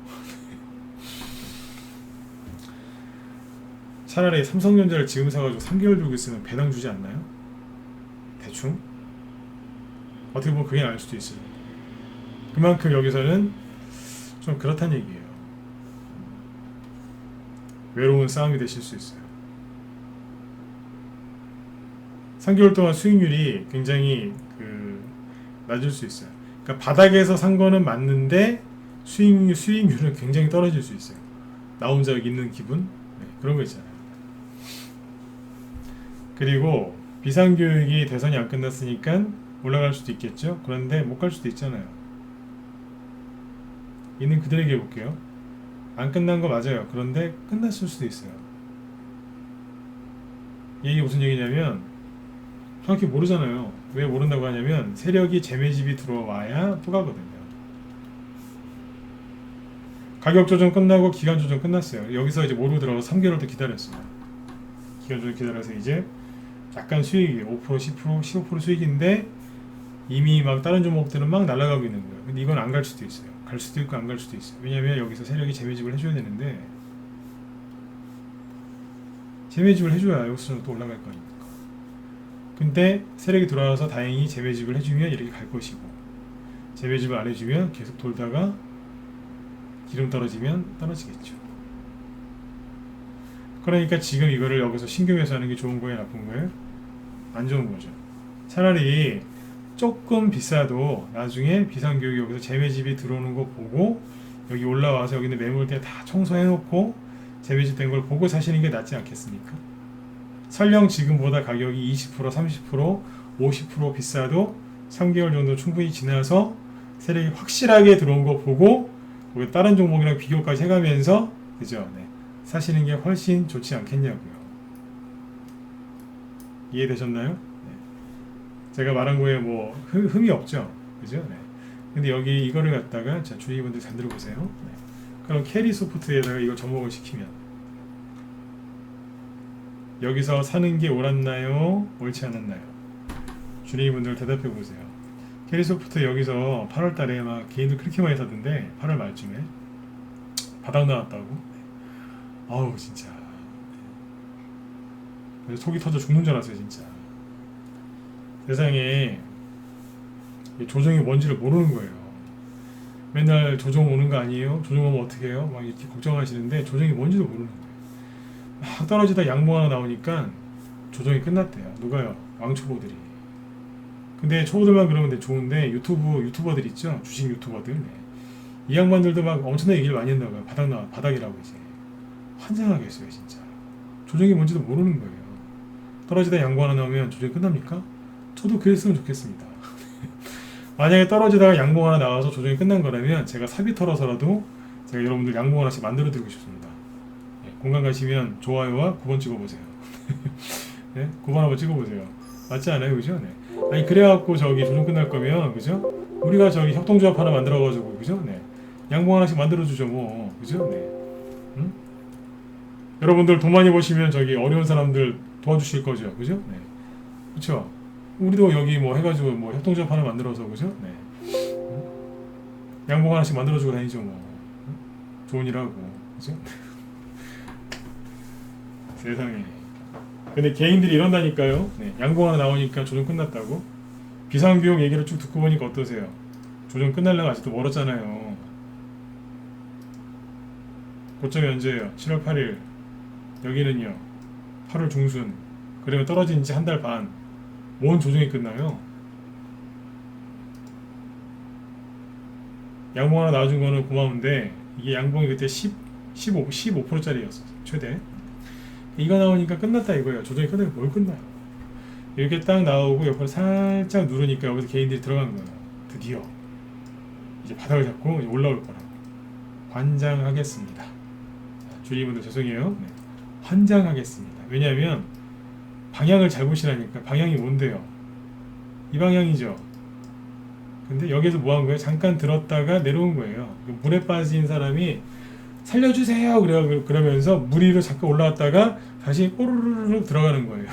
차라리 삼성전자를 지금 사가지고 3개월 들고 있으면 배당 주지 않나요? 대충? 어떻게 보면 그게 나을 수도 있어요. 그만큼 여기서는 좀 그렇다는 얘기예요. 외로운 싸움이 되실 수 있어요. 3개월 동안 수익률이 굉장히 낮을 수 있어요. 그러니까 바닥에서 산 거는 맞는데 수익률은 굉장히 떨어질 수 있어요. 나 혼자 여기 있는 기분? 네, 그런 거 있잖아요. 그리고 비상교육이 대선이 안 끝났으니까 올라갈 수도 있겠죠. 그런데 못 갈 수도 있잖아요. 있는 그대로 얘기해 볼게요. 안 끝난 거 맞아요. 그런데 끝났을 수도 있어요. 이게 무슨 얘기냐면 정확히 모르잖아요. 왜 모른다고 하냐면 세력이 재매집이 들어와야 또 가거든요. 가격 조정 끝나고 기간 조정 끝났어요. 여기서 이제 모르고 들어가서 3개월 더 기다렸어요. 기간 조정 기다려서 이제 약간 수익이 5%, 10%, 15% 수익인데 이미 막 다른 종목들은 막 날아가고 있는 거예요. 근데 이건 안 갈 수도 있어요. 갈 수도 있고 안 갈 수도 있어요. 왜냐면 여기서 세력이 재매집을 해줘야 되는데 재매집을 해줘야 여기서 또 올라갈 거 아닙니까? 근데 세력이 돌아와서 다행히 재매집을 해주면 이렇게 갈 것이고 재매집을 안 해주면 계속 돌다가 기름 떨어지면 떨어지겠죠. 그러니까 지금 이거를 여기서 신규 매수하는 게 좋은 거예요, 나쁜 거예요? 안 좋은 거죠. 차라리 조금 비싸도 나중에 비상교육이 여기서 재매집이 들어오는 거 보고 여기 올라와서 여기 있는 매물대 다 청소해 놓고 재매집 된 걸 보고 사시는 게 낫지 않겠습니까? 설령 지금보다 가격이 20%, 30%, 50% 비싸도 3개월 정도 충분히 지나서 세력이 확실하게 들어온 거 보고 거기 다른 종목이랑 비교까지 해가면서 그죠? 네. 사시는 게 훨씬 좋지 않겠냐고요. 이해되셨나요? 네. 제가 말한 거에 뭐 흠이 없죠, 그죠? 네. 근데 여기 이거를 갖다가 자 주의분들 잘 들어보세요. 네. 그럼 캐리 소프트에다가 이거 접목을 시키면 여기서 사는 게 옳았나요? 옳지 않았나요? 주의분들 대답해 보세요. 캐리 소프트 여기서 8월달에 막 개인들 그렇게 많이 사던데 8월 말쯤에 바닥 나왔다고. 아우 진짜 속이 터져 죽는 줄 알았어요 진짜. 세상에 조정이 뭔지를 모르는 거예요. 맨날 조정 오는 거 아니에요? 조정 오면 어떻게 해요? 막 이렇게 걱정하시는데 조정이 뭔지도 모르는 거예요. 막 떨어지다 양봉 하나 나오니까 조정이 끝났대요. 누가요? 왕초보들이. 근데 초보들만 그러면 좋은데 유튜버들 있죠? 주식 유튜버들. 네. 이 양반들도 막 엄청나게 얘기를 많이 한다고요. 바닥이라고 이제. 환장하겠어요 진짜. 조정이 뭔지도 모르는 거예요. 떨어지다 양보 하나 나오면 조정이 끝납니까? 저도 그랬으면 좋겠습니다. 만약에 떨어지다가 양봉 하나 나와서 조정이 끝난 거라면 제가 사비 털어서라도 제가 여러분들 양봉 하나씩 만들어 드리고 싶습니다. 네, 공감 가시면 좋아요와 9번 찍어보세요. 네, 9번 한번 찍어보세요. 맞지 않아요, 그죠? 네. 아니 그래갖고 저기 조정 끝날 거면 그죠? 우리가 저기 협동조합 하나 만들어가지고 그죠? 네, 양봉 하나씩 만들어 주죠 뭐, 그죠? 네. 응? 여러분들 돈 많이 버시면 저기 어려운 사람들 도와주실 거죠, 그죠? 네. 그렇죠. 우리도 여기 뭐 해가지고 뭐 협동조합 하나 만들어서 그죠? 네. 양봉 하나씩 만들어주고 다니죠 뭐. 좋은 일 하고 그죠? 세상에. 근데 개인들이 이런다니까요. 네. 양봉 하나 나오니까 조정 끝났다고. 비상비용 얘기를 쭉 듣고 보니까 어떠세요? 조정 끝날려면 아직도 멀었잖아요. 고점이 언제예요? 7월 8일. 여기는요 8월 중순. 그러면 떨어진 지 한 달 반. 뭔 조정이 끝나요? 양봉 하나 나와준 거는 고마운데 이게 양봉이 그때 15%짜리였어 최대. 이거 나오니까 끝났다 이거예요. 조정이 끝나면 뭘 끝나요? 이렇게 딱 나오고 옆으로 살짝 누르니까 여기서 개인들이 들어간 거예요. 드디어 이제 바닥을 잡고 이제 올라올 거라고. 환장하겠습니다. 주의분들 죄송해요. 네. 환장하겠습니다. 왜냐하면 방향을 잘 보시라니까. 방향이 뭔데요? 이 방향이죠. 근데 여기서 뭐 한 거예요? 잠깐 들었다가 내려온 거예요. 물에 빠진 사람이 살려주세요 그러면서 물 위로 잠깐 올라왔다가 다시 꼬르르르 들어가는 거예요.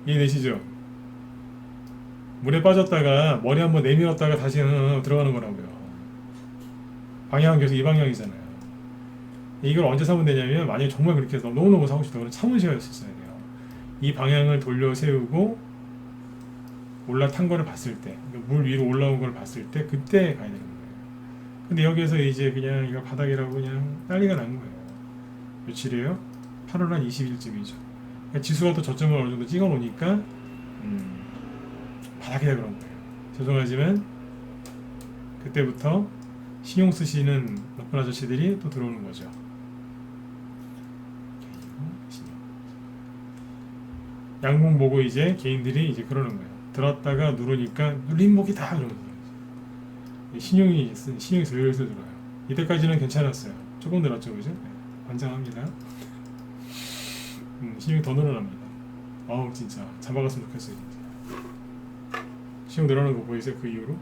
이해되시죠? 물에 빠졌다가 머리 한번 내밀었다가 다시 들어가는 거라고요. 방향은 계속 이 방향이잖아요. 이걸 언제 사면 되냐면 만약에 정말 그렇게 해서 너무너무 사고 싶다 그러면 참으셔야었어야 돼요. 이 방향을 돌려 세우고 올라탄 거를 봤을 때, 물 위로 올라온 걸 봤을 때 그때 가야 되는 거예요. 근데 여기에서 이제 그냥 이거 바닥이라고 그냥 난리가 난 거예요. 며칠이에요? 8월 한 20일쯤이죠. 그러니까 지수가 또 저점을 어느 정도 찍어 놓으니까 바닥이라 그런 거예요. 죄송하지만 그때부터 신용 쓰시는 높은 아저씨들이 또 들어오는 거죠. 양봉 보고 이제 개인들이 이제 그러는 거예요. 들었다가 누르니까 눌림목이다 이러면서 신용이 슬슬 들어요. 이때까지는 괜찮았어요. 조금 늘었죠, 그죠? 네. 환장합니다. 신용이 더 늘어납니다. 아우 진짜 잡아갔으면 좋겠어요. 진짜. 신용 늘어나는 거 보이세요? 그 이후로?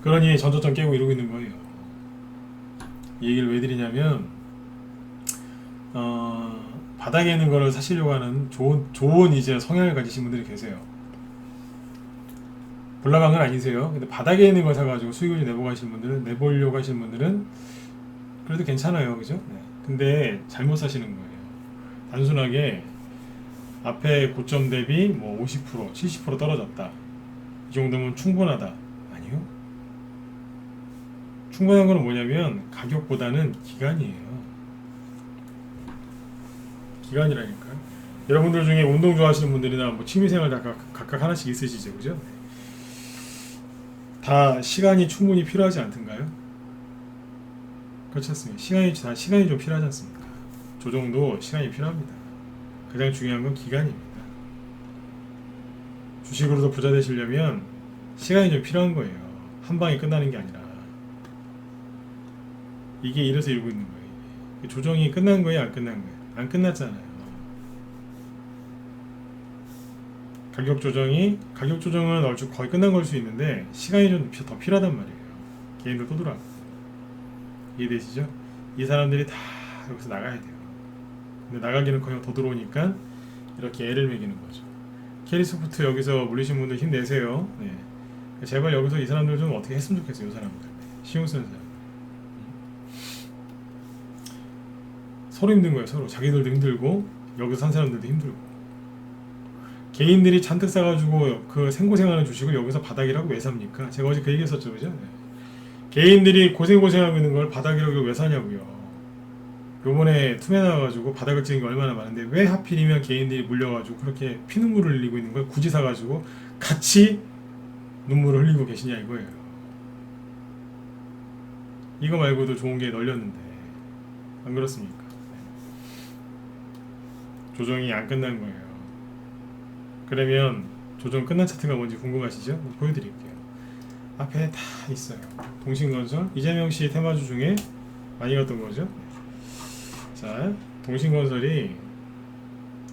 그러니 전저점 깨고 이러고 있는 거예요. 이 얘기를 왜 드리냐면 바닥에 있는 거를 사시려고 하는 좋은 이제 성향을 가지신 분들이 계세요. 볼라간 건 아니세요. 근데 바닥에 있는 걸 사가지고 수익을 내보려고 하시는 분들은 그래도 괜찮아요, 그죠? 네. 근데 잘못 사시는 거예요. 단순하게 앞에 고점 대비 뭐 50%, 70% 떨어졌다. 이 정도면 충분하다. 아니요. 충분한 건 뭐냐면 가격보다는 기간이에요. 기간이라니까요. 여러분들 중에 운동 좋아하시는 분들이나 뭐 취미생활 다 각각 하나씩 있으시죠, 그죠? 다 시간이 충분히 필요하지 않던가요? 그렇지 않습니까? 시간이 좀 필요하지 않습니까? 조정도 시간이 필요합니다. 가장 중요한 건 기간입니다. 주식으로도 부자 되시려면 시간이 좀 필요한 거예요. 한 방에 끝나는 게 아니라. 이게 이래서 이러고 있는 거예요. 이게. 조정이 끝난 거예요, 안 끝난 거예요? 안 끝났잖아요. 가격 조정은 얼추 거의 끝난 걸 수 있는데 시간이 좀 더 필요하단 말이에요. 개인들 또 들어가고. 이해되시죠? 이 사람들이 다 여기서 나가야 돼요. 근데 나가기는 커녕 더 들어오니까 이렇게 애를 매기는 거죠. 캐리소프트 여기서 물리신 분들 힘내세요. 네. 제발 여기서 이 사람들 좀 어떻게 했으면 좋겠어요. 이 사람들 신경 쓰는 사람. 서로 힘든 거예요. 서로 자기들도 힘들고 여기서 산 사람들도 힘들고. 개인들이 잔뜩 사가지고 그 생고생하는 주식을 여기서 바닥이라고 왜 삽니까? 제가 어제 그 얘기했었죠, 그죠? 네. 개인들이 고생하고 있는 걸 바닥이라고 왜 사냐고요. 요번에 투매 나와가지고 바닥을 찍은 게 얼마나 많은데 왜 하필이면 개인들이 물려가지고 그렇게 피눈물을 흘리고 있는 걸 굳이 사가지고 같이 눈물을 흘리고 계시냐 이거예요. 이거 말고도 좋은 게 널렸는데 안 그렇습니까? 조정이 안 끝난 거예요. 그러면 조정 끝난 차트가 뭔지 궁금하시죠? 보여드릴게요. 앞에 다 있어요. 동신건설, 이재명씨 테마주 중에 많이 갔던 거죠. 자, 동신건설이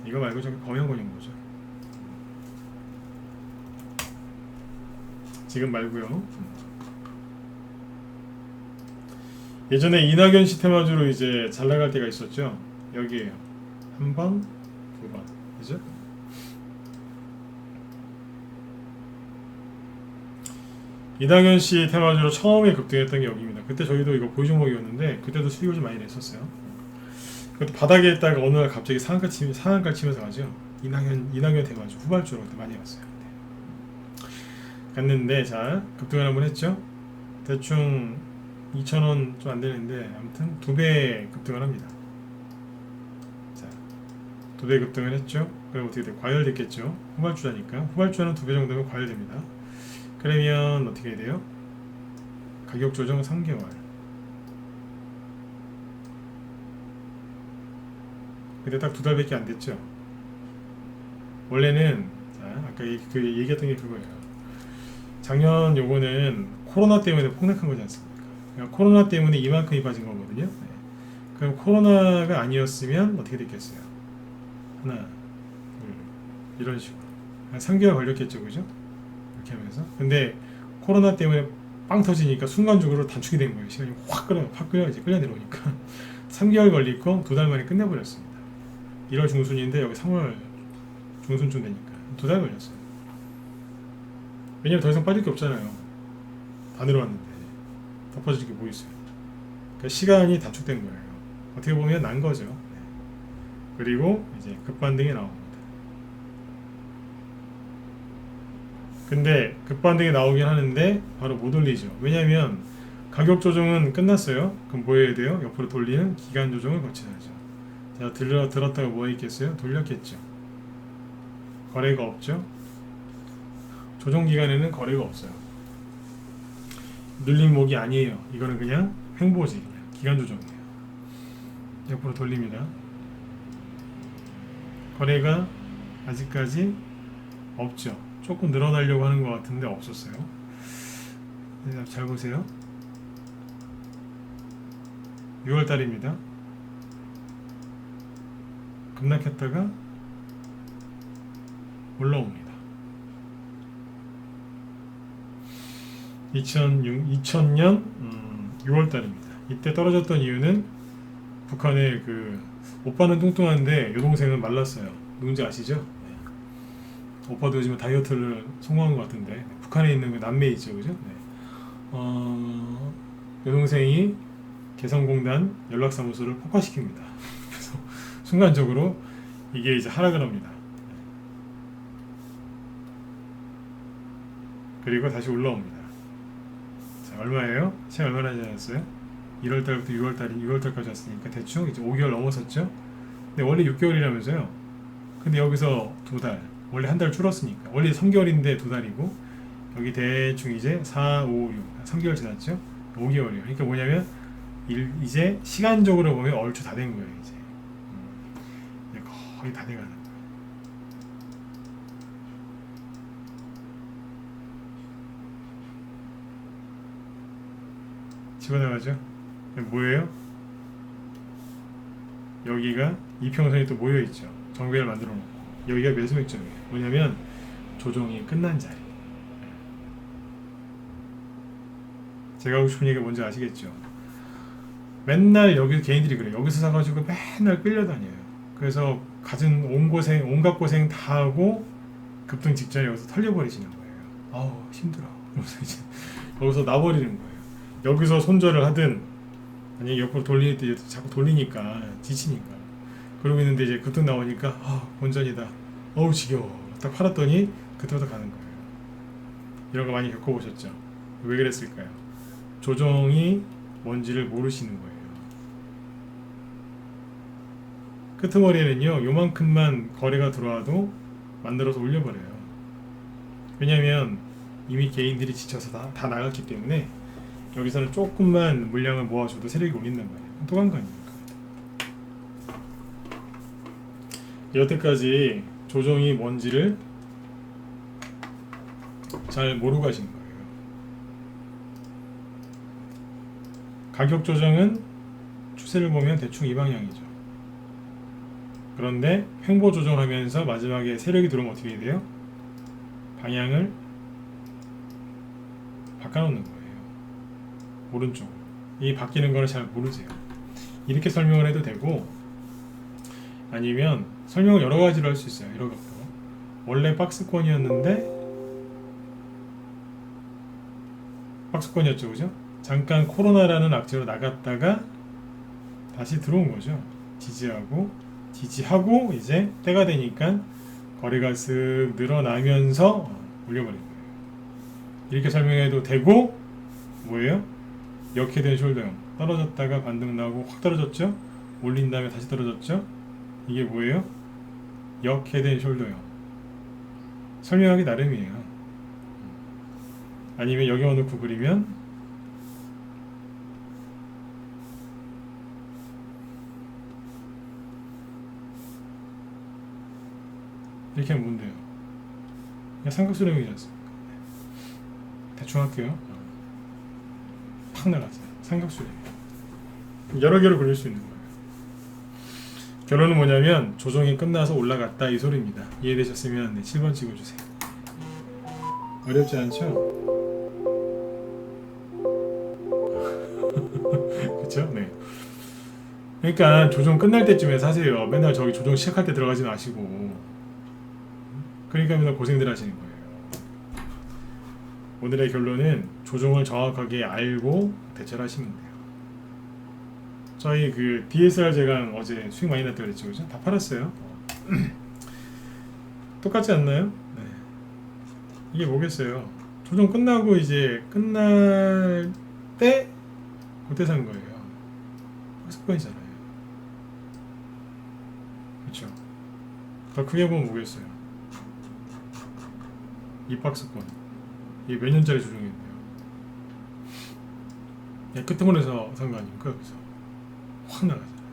이거 말고 저기 범용 걸린 거죠. 지금 말고요. 예전에 이낙연 씨 테마주로 이제 잘 나갈 때가 있었죠. 여기에요. 한 번, 두 번, 그죠? 이낙연 씨 테마주로 처음에 급등했던 게 여기입니다. 그때 저희도 이거 보유종목이었는데 그때도 수익을 좀 많이 냈었어요. 그때 바닥에 있다가 어느 날 갑자기 상한가 치면서 가죠. 이낙연 테마주 후발주로 그때 많이 갔어요. 갔는데 자 급등을 한번 했죠. 대충 2,000원 좀 안 되는데 아무튼 2배 급등을 합니다. 자 2배 급등을 했죠. 그럼 어떻게 돼? 과열됐겠죠. 후발주자니까 후발주자는 2배 정도면 과열됩니다. 그러면 어떻게 돼요? 가격 조정 3개월. 근데 딱 2달밖에 안 됐죠. 원래는 자, 아까 얘기했던 게 그거예요. 작년 요거는 코로나 때문에 폭락한 거지 않습니까? 그러니까 코로나 때문에 이만큼이 빠진 거거든요. 네. 그럼 코로나가 아니었으면 어떻게 됐겠어요? 하나, 둘, 이런 식으로 한 3개월 걸렸겠죠, 그죠? 이렇게 하면서. 근데 코로나 때문에 빵 터지니까 순간적으로 단축이 된 거예요. 시간이 확 끌려 이제 끌려 내려오니까 3개월 걸리고 2달 만에 끝내버렸습니다. 1월 중순인데 여기 3월 중순쯤 되니까 2달 걸렸어요. 왜냐면 더 이상 빠질 게 없잖아요. 다 내려왔는데 덮어질 게 뭐 있어요. 그러니까 시간이 단축된 거예요. 어떻게 보면 난 거죠. 네. 그리고 이제 급반등이 나옵니다. 근데 급반등이 나오긴 하는데 바로 못 올리죠. 왜냐면 가격 조정은 끝났어요. 그럼 뭐 해야 돼요? 옆으로 돌리는 기간 조정을 거쳐야죠. 자, 들었다가 뭐 있겠어요? 돌렸겠죠. 거래가 없죠. 조정 기간에는 거래가 없어요. 눌린 목이 아니에요. 이거는 그냥 횡보지, 그냥 기간 조정이에요. 옆으로 돌립니다. 거래가 아직까지 없죠. 조금 늘어나려고 하는 것 같은데 없었어요. 네, 잘 보세요. 6월달입니다. 급락했다가 올라옵니다. 2000년 6월달입니다. 이때 떨어졌던 이유는 북한의 그 오빠는 뚱뚱한데 여동생은 말랐어요. 누군지 아시죠? 네. 오빠도 요즘 다이어트를 성공한 것 같은데 북한에 있는 그 남매 있죠, 그죠? 네. 여동생이 개성공단 연락사무소를 폭파시킵니다. 그래서 순간적으로 이게 이제 하락을 합니다. 그리고 다시 올라옵니다. 자, 얼마예요? 시간 얼마나 지났어요? 1월달부터 6월달까지 왔으니까 대충 이제 5개월 넘었었죠? 근데 원래 6개월이라면서요? 근데 여기서 2달, 원래 한 달 줄었으니까 원래 3개월인데 2달이고 여기 대충 이제 4, 5, 6, 3개월 지났죠? 5개월이에요. 그러니까 뭐냐면 이제 시간적으로 보면 얼추 다 된 거예요. 이제 거의 다 돼가는 거예요. 집어넣어가죠. 뭐예요? 여기가 이평선이 또 모여있죠. 정배를 만들어 놓고 여기가 매수맥점이에요. 뭐냐면 조정이 끝난 자리. 제가 하고 싶은 얘기가 뭔지 아시겠죠? 맨날 여기 개인들이 그래요. 여기서 사가지고 맨날 끌려다녀요. 그래서 가진 온갖 고생 다 하고 급등 직전에 여기서 털려버리시는 거예요. 아우 힘들어. 그래서 이제 여기서 놔버리는 거예요. 여기서 손절을 하든 아니 옆으로 돌릴 때 자꾸 돌리니까 지치니까 그러고 있는데 이제 급등 나오니까 본전이다. 어우 지겨워. 딱 팔았더니 그때부터 가는 거예요. 이런 거 많이 겪어보셨죠? 왜 그랬을까요? 조정이 뭔지를 모르시는 거예요. 끄트머리에는요 요만큼만 거래가 들어와도 만들어서 올려버려요. 왜냐면 이미 개인들이 지쳐서 다 나갔기 때문에 여기서는 조금만 물량을 모아줘도 세력이 올린단 말이에요. 또간간이니까. 여태까지 조정이 뭔지를 잘 모르고 가신 거예요. 가격 조정은 추세를 보면 대충 이 방향이죠. 그런데 횡보 조정하면서 마지막에 세력이 들어오면 어떻게 돼요? 방향을 바꿔놓는 거예요. 오른쪽으로. 이 바뀌는 거를 잘 모르세요. 이렇게 설명을 해도 되고 아니면 설명을 여러 가지로 할 수 있어요. 이렇게 원래 박스권이었죠, 그죠? 잠깐 코로나라는 악재로 나갔다가 다시 들어온 거죠. 지지하고 이제 때가 되니까 거래가 쓱 늘어나면서 올려버린 거예요. 이렇게 설명해도 되고 뭐예요? 역회된 숄더형 떨어졌다가 반등 나오고 확 떨어졌죠? 올린 다음에 다시 떨어졌죠? 이게 뭐예요? 역회된 숄더형 설명하기 나름이에요. 아니면 여기만 놓고 그리면 이렇게 하면 뭔데요? 그냥 삼각수렴이지 않습니까? 대충 할게요. 팍 나갔어요. 삼각수렴. 여러 개로 그릴 수 있는 거예요. 결론은 뭐냐면 조정이 끝나서 올라갔다 이 소리입니다. 이해되셨으면 7번 찍어주세요. 어렵지 않죠? 그쵸? 네. 그러니까 조정 끝날 때쯤에 사세요. 맨날 저기 조정 시작할 때 들어가지 마시고. 그러니까 맨날 고생들 하시는 거예요. 오늘의 결론은 조정을 정확하게 알고 대처를 하시면 돼요. 저희 그 DSR 제강 어제 수익 많이 났다고 그랬죠, 그죠? 다 팔았어요. 똑같지 않나요? 네. 이게 뭐겠어요? 조정 끝나고 이제 끝날 때 그때 산 거예요. 박스권이잖아요. 그렇죠? 더 크게 보면 뭐겠어요? 이 박스권 이게 몇 년짜리 조정이었네요. 끄트머리에서 산 거 아닙니까? 여기서 확 나가잖아요.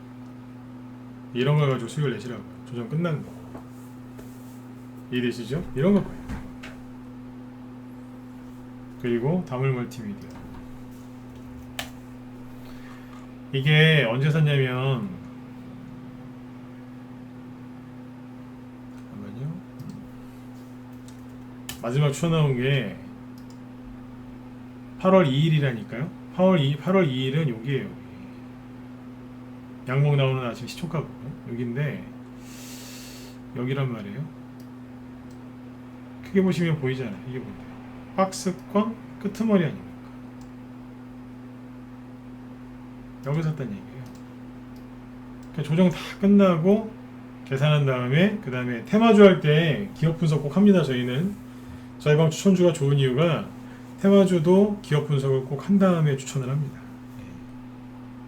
이런 걸 가지고 수익을 내시라고요. 조정 끝난 거 이해되시죠? 이런 거 봐요. 그리고 다물 멀티미디어 이게 언제 샀냐면 잠깐만요. 마지막 추워 나온 게 8월 2일이라니까요. 8월 2일은 여기에요. 양목 나오는 아침 시초가 여기인데 여기란 말이에요. 크게 보시면 보이잖아요. 이게 뭔데요? 박스권 끄트머리 아닙니까? 여기서 샀다는 얘기예요. 그러니까 조정 다 끝나고 계산한 다음에 그 다음에 테마주 할 때 기업 분석 꼭 합니다. 저희 방 추천주가 좋은 이유가 테마주도 기업 분석을 꼭 한 다음에 추천을 합니다.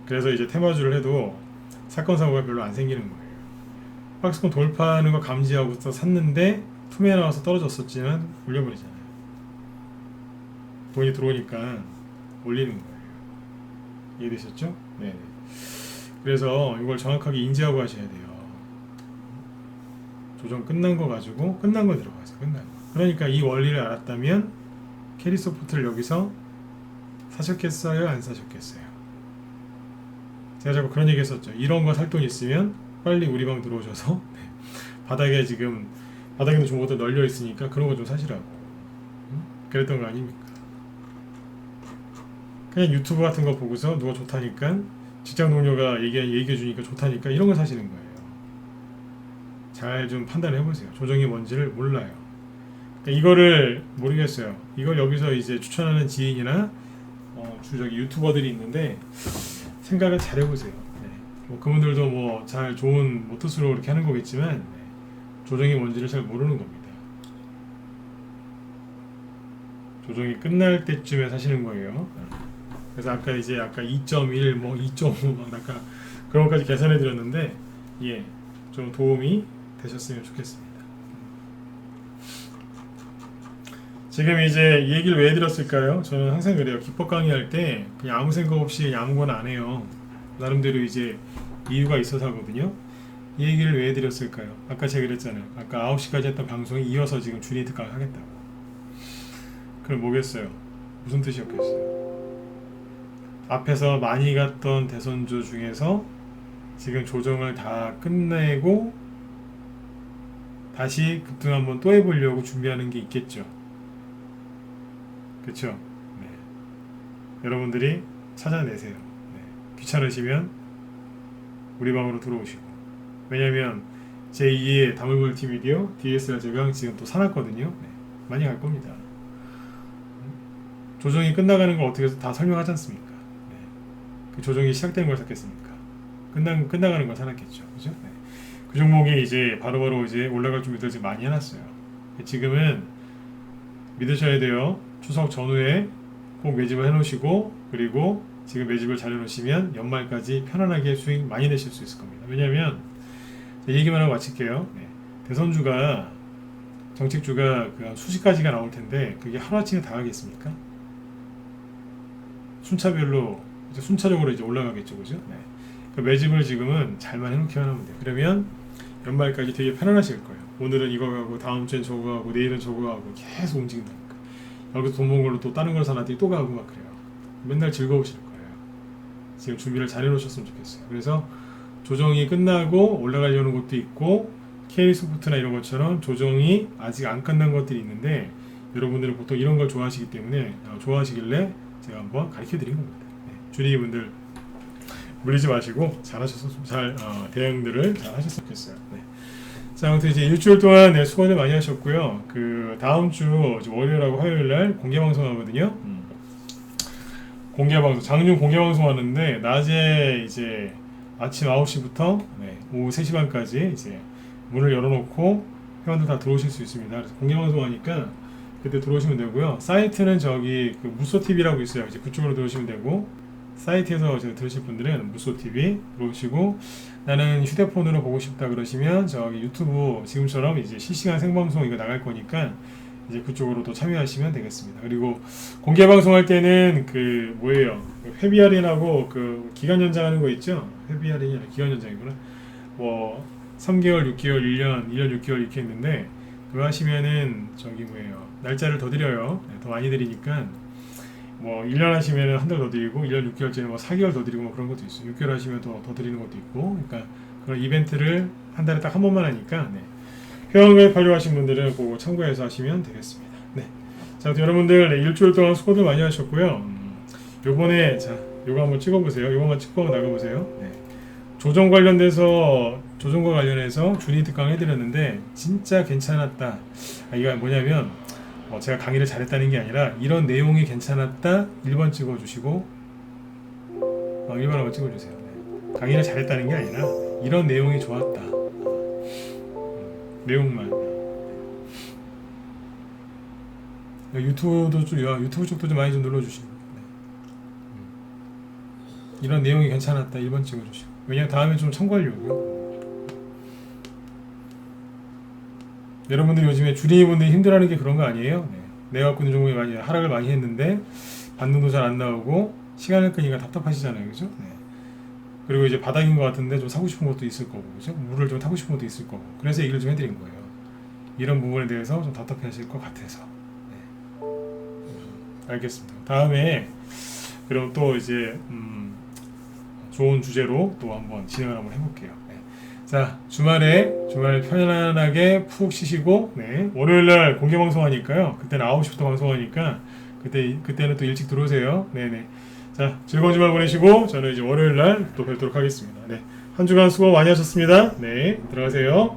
그래서 이제 테마주를 해도 사건 사고가 별로 안 생기는 거예요. 박스권 돌파하는 거 감지하고서 샀는데 투매 나와서 떨어졌었지만 올려버리잖아요. 돈이 들어오니까 올리는 거예요. 이해되셨죠? 네. 그래서 이걸 정확하게 인지하고 하셔야 돼요. 조정 끝난 거 가지고 끝난 거 들어가세요. 끝난 거. 그러니까 이 원리를 알았다면 캐리소프트를 여기서 사셨겠어요? 안 사셨겠어요? 제가 자꾸 그런 얘기 했었죠. 이런 거 살 돈 있으면 빨리 우리 방 들어오셔서 바닥에 지금 바닥에도 정보도 널려 있으니까 그런 거 좀 사시라고. 그랬던 거 아닙니까? 그냥 유튜브 같은 거 보고서 누가 좋다니까 직장 동료가 얘기해 주니까 좋다니까 이런 거 사시는 거예요. 잘 좀 판단해 보세요. 조정이 뭔지를 몰라요. 그러니까 이거를 모르겠어요. 이걸 여기서 이제 추천하는 지인이나 저기 유튜버들이 있는데 생각을 잘 해보세요. 네. 뭐 그분들도 뭐 잘 좋은 모토스로 이렇게 하는 거겠지만 네. 조정이 뭔지를 잘 모르는 겁니다. 조정이 끝날 때쯤에 사시는 거예요. 그래서 아까 2.1, 뭐 2.5 막 아까 그런 것까지 계산해 드렸는데 예, 좀 도움이 되셨으면 좋겠습니다. 지금 이제 이 얘기를 왜 드렸을까요? 저는 항상 그래요. 기법 강의할 때 그냥 아무 생각 없이 아무거나 안 해요. 나름대로 이제 이유가 있어서 하거든요. 이 얘기를 왜 드렸을까요? 아까 제가 그랬잖아요. 아까 9시까지 했던 방송에 이어서 지금 주니 특강 하겠다고. 그럼 뭐겠어요? 무슨 뜻이었겠어요? 앞에서 많이 갔던 대선주 중에서 지금 조정을 다 끝내고 다시 급등 한번 또 해보려고 준비하는 게 있겠죠. 그렇죠? 네. 여러분들이 찾아내세요. 네. 귀찮으시면 우리 방으로 들어오시고. 왜냐면 제2의 다물물티미디어 DSR 제강 지금 또 사놨거든요. 네. 많이 갈 겁니다. 조정이 끝나가는 걸 어떻게 해서 다 설명하지 않습니까? 네. 그 조정이 시작된 걸 샀겠습니까? 끝나가는 걸 사놨겠죠. 그죠? 네. 그 종목이 이제 바로바로 이제 올라갈 준비들 지금 많이 해놨어요. 지금은 믿으셔야 돼요. 추석 전후에 꼭 매집을 해놓으시고 그리고 지금 매집을 잘 해놓으시면 연말까지 편안하게 수익 많이 내실 수 있을 겁니다. 왜냐하면 얘기만 하고 마칠게요. 네. 대선주가 정책주가 그 수십 가지가 나올 텐데 그게 하루아침에 다 가겠습니까? 순차별로 이제 순차적으로 이제 올라가겠죠, 그죠? 네. 그 매집을 지금은 잘만 해놓기만 하면 돼요. 그러면 연말까지 되게 편안하실 거예요. 오늘은 이거 가고 다음 주엔 저거 가고 내일은 저거 가고 계속 움직인다니까. 여기서 돈 번 걸로 또 다른 걸 사놨더니 또 가고 막 그래요. 맨날 즐거우실 거예요. 지금 준비를 잘 해놓으셨으면 좋겠어요. 그래서 조정이 끝나고 올라가려는 것도 있고 K소프트나 이런 것처럼 조정이 아직 안 끝난 것들이 있는데 여러분들은 보통 이런 걸 좋아하시기 때문에 좋아하시길래 제가 한번 가르쳐 드린 겁니다. 네. 주리분들 물리지 마시고 대응들을 잘 하셨으면 좋겠어요. 네. 자, 아무튼 이제 일주일 동안 네, 수고들 많이 하셨고요. 그 다음 주 월요일하고 화요일날 공개 방송 하거든요. 공개 방송, 장중 공개 방송 하는데 낮에 이제 아침 9시부터 네, 오후 3시 반까지 이제 문을 열어놓고 회원들 다 들어오실 수 있습니다. 그래서 공개 방송 하니까 그때 들어오시면 되고요. 사이트는 저기 그 무소TV라고 있어요. 이제 그쪽으로 들어오시면 되고 사이트에서 들으실 분들은 무소TV 들어오시고 나는 휴대폰으로 보고 싶다 그러시면 저기 유튜브 지금처럼 이제 실시간 생방송 이거 나갈 거니까 이제 그쪽으로 또 참여하시면 되겠습니다. 그리고 공개 방송할 때는 그 뭐예요? 회비 할인하고 그 기간 연장하는 거 있죠? 회비 할인이 아니라 기간 연장이구나. 뭐 3개월, 6개월, 1년 6개월 이렇게 있는데 그거 하시면은 저기 뭐예요? 날짜를 더 드려요. 네, 더 많이 드리니까 뭐 1년 하시면은 한 달 더 드리고 1년 6개월째는 뭐 4개월 더 드리고 뭐 그런 것도 있어요. 6개월 하시면 더 드리는 것도 있고 그러니까 그런 이벤트를 한 달에 딱 한 번만 하니까 네. 회원가입 하려고 하신 분들은 그거 참고해서 하시면 되겠습니다. 네. 자, 여러분들 네, 일주일 동안 수고들 많이 하셨고요. 요번에 자, 요거 한번 찍어보세요. 요거만 찍고 나가보세요. 네. 조정과 관련해서 준이 특강 해드렸는데 진짜 괜찮았다. 이거 뭐냐면 제가 강의를 잘했다는 게 아니라 이런 내용이 괜찮았다 1번 찍어주시고 1번 한번 찍어주세요. 네. 강의를 잘했다는 게 아니라 이런 내용이 좋았다. 내용만. 유튜브 쪽도 좀 많이 좀 눌러주시고 이런 내용이 괜찮았다 1번 찍어주시고 왜냐면 다음에 좀 참고하려고요. 여러분들 요즘에 주린이분들이 힘들어하는 게 그런 거 아니에요? 네. 내가 갖고 있는 종목이 많이 하락을 많이 했는데 반등도 잘 안 나오고 시간을 끄니까 답답하시잖아요, 그죠? 네. 그리고 이제 바닥인 것 같은데 좀 사고 싶은 것도 있을 거고, 그죠? 물을 좀 타고 싶은 것도 있을 거고, 그래서 얘기를 좀 해드린 거예요. 이런 부분에 대해서 좀 답답해하실 것 같아서. 네. 알겠습니다. 다음에 그럼 또 이제 좋은 주제로 또 한번 진행을 한번 해볼게요. 네. 자, 주말 편안하게 푹 쉬시고, 네. 월요일날 공개 방송하니까요. 그때는 9시부터 방송하니까 그때는 또 일찍 들어오세요. 네네. 자, 즐거운 주말 보내시고 저는 이제 월요일날 또 뵙도록 하겠습니다. 네. 한 주간 수고 많이 하셨습니다. 네, 들어가세요.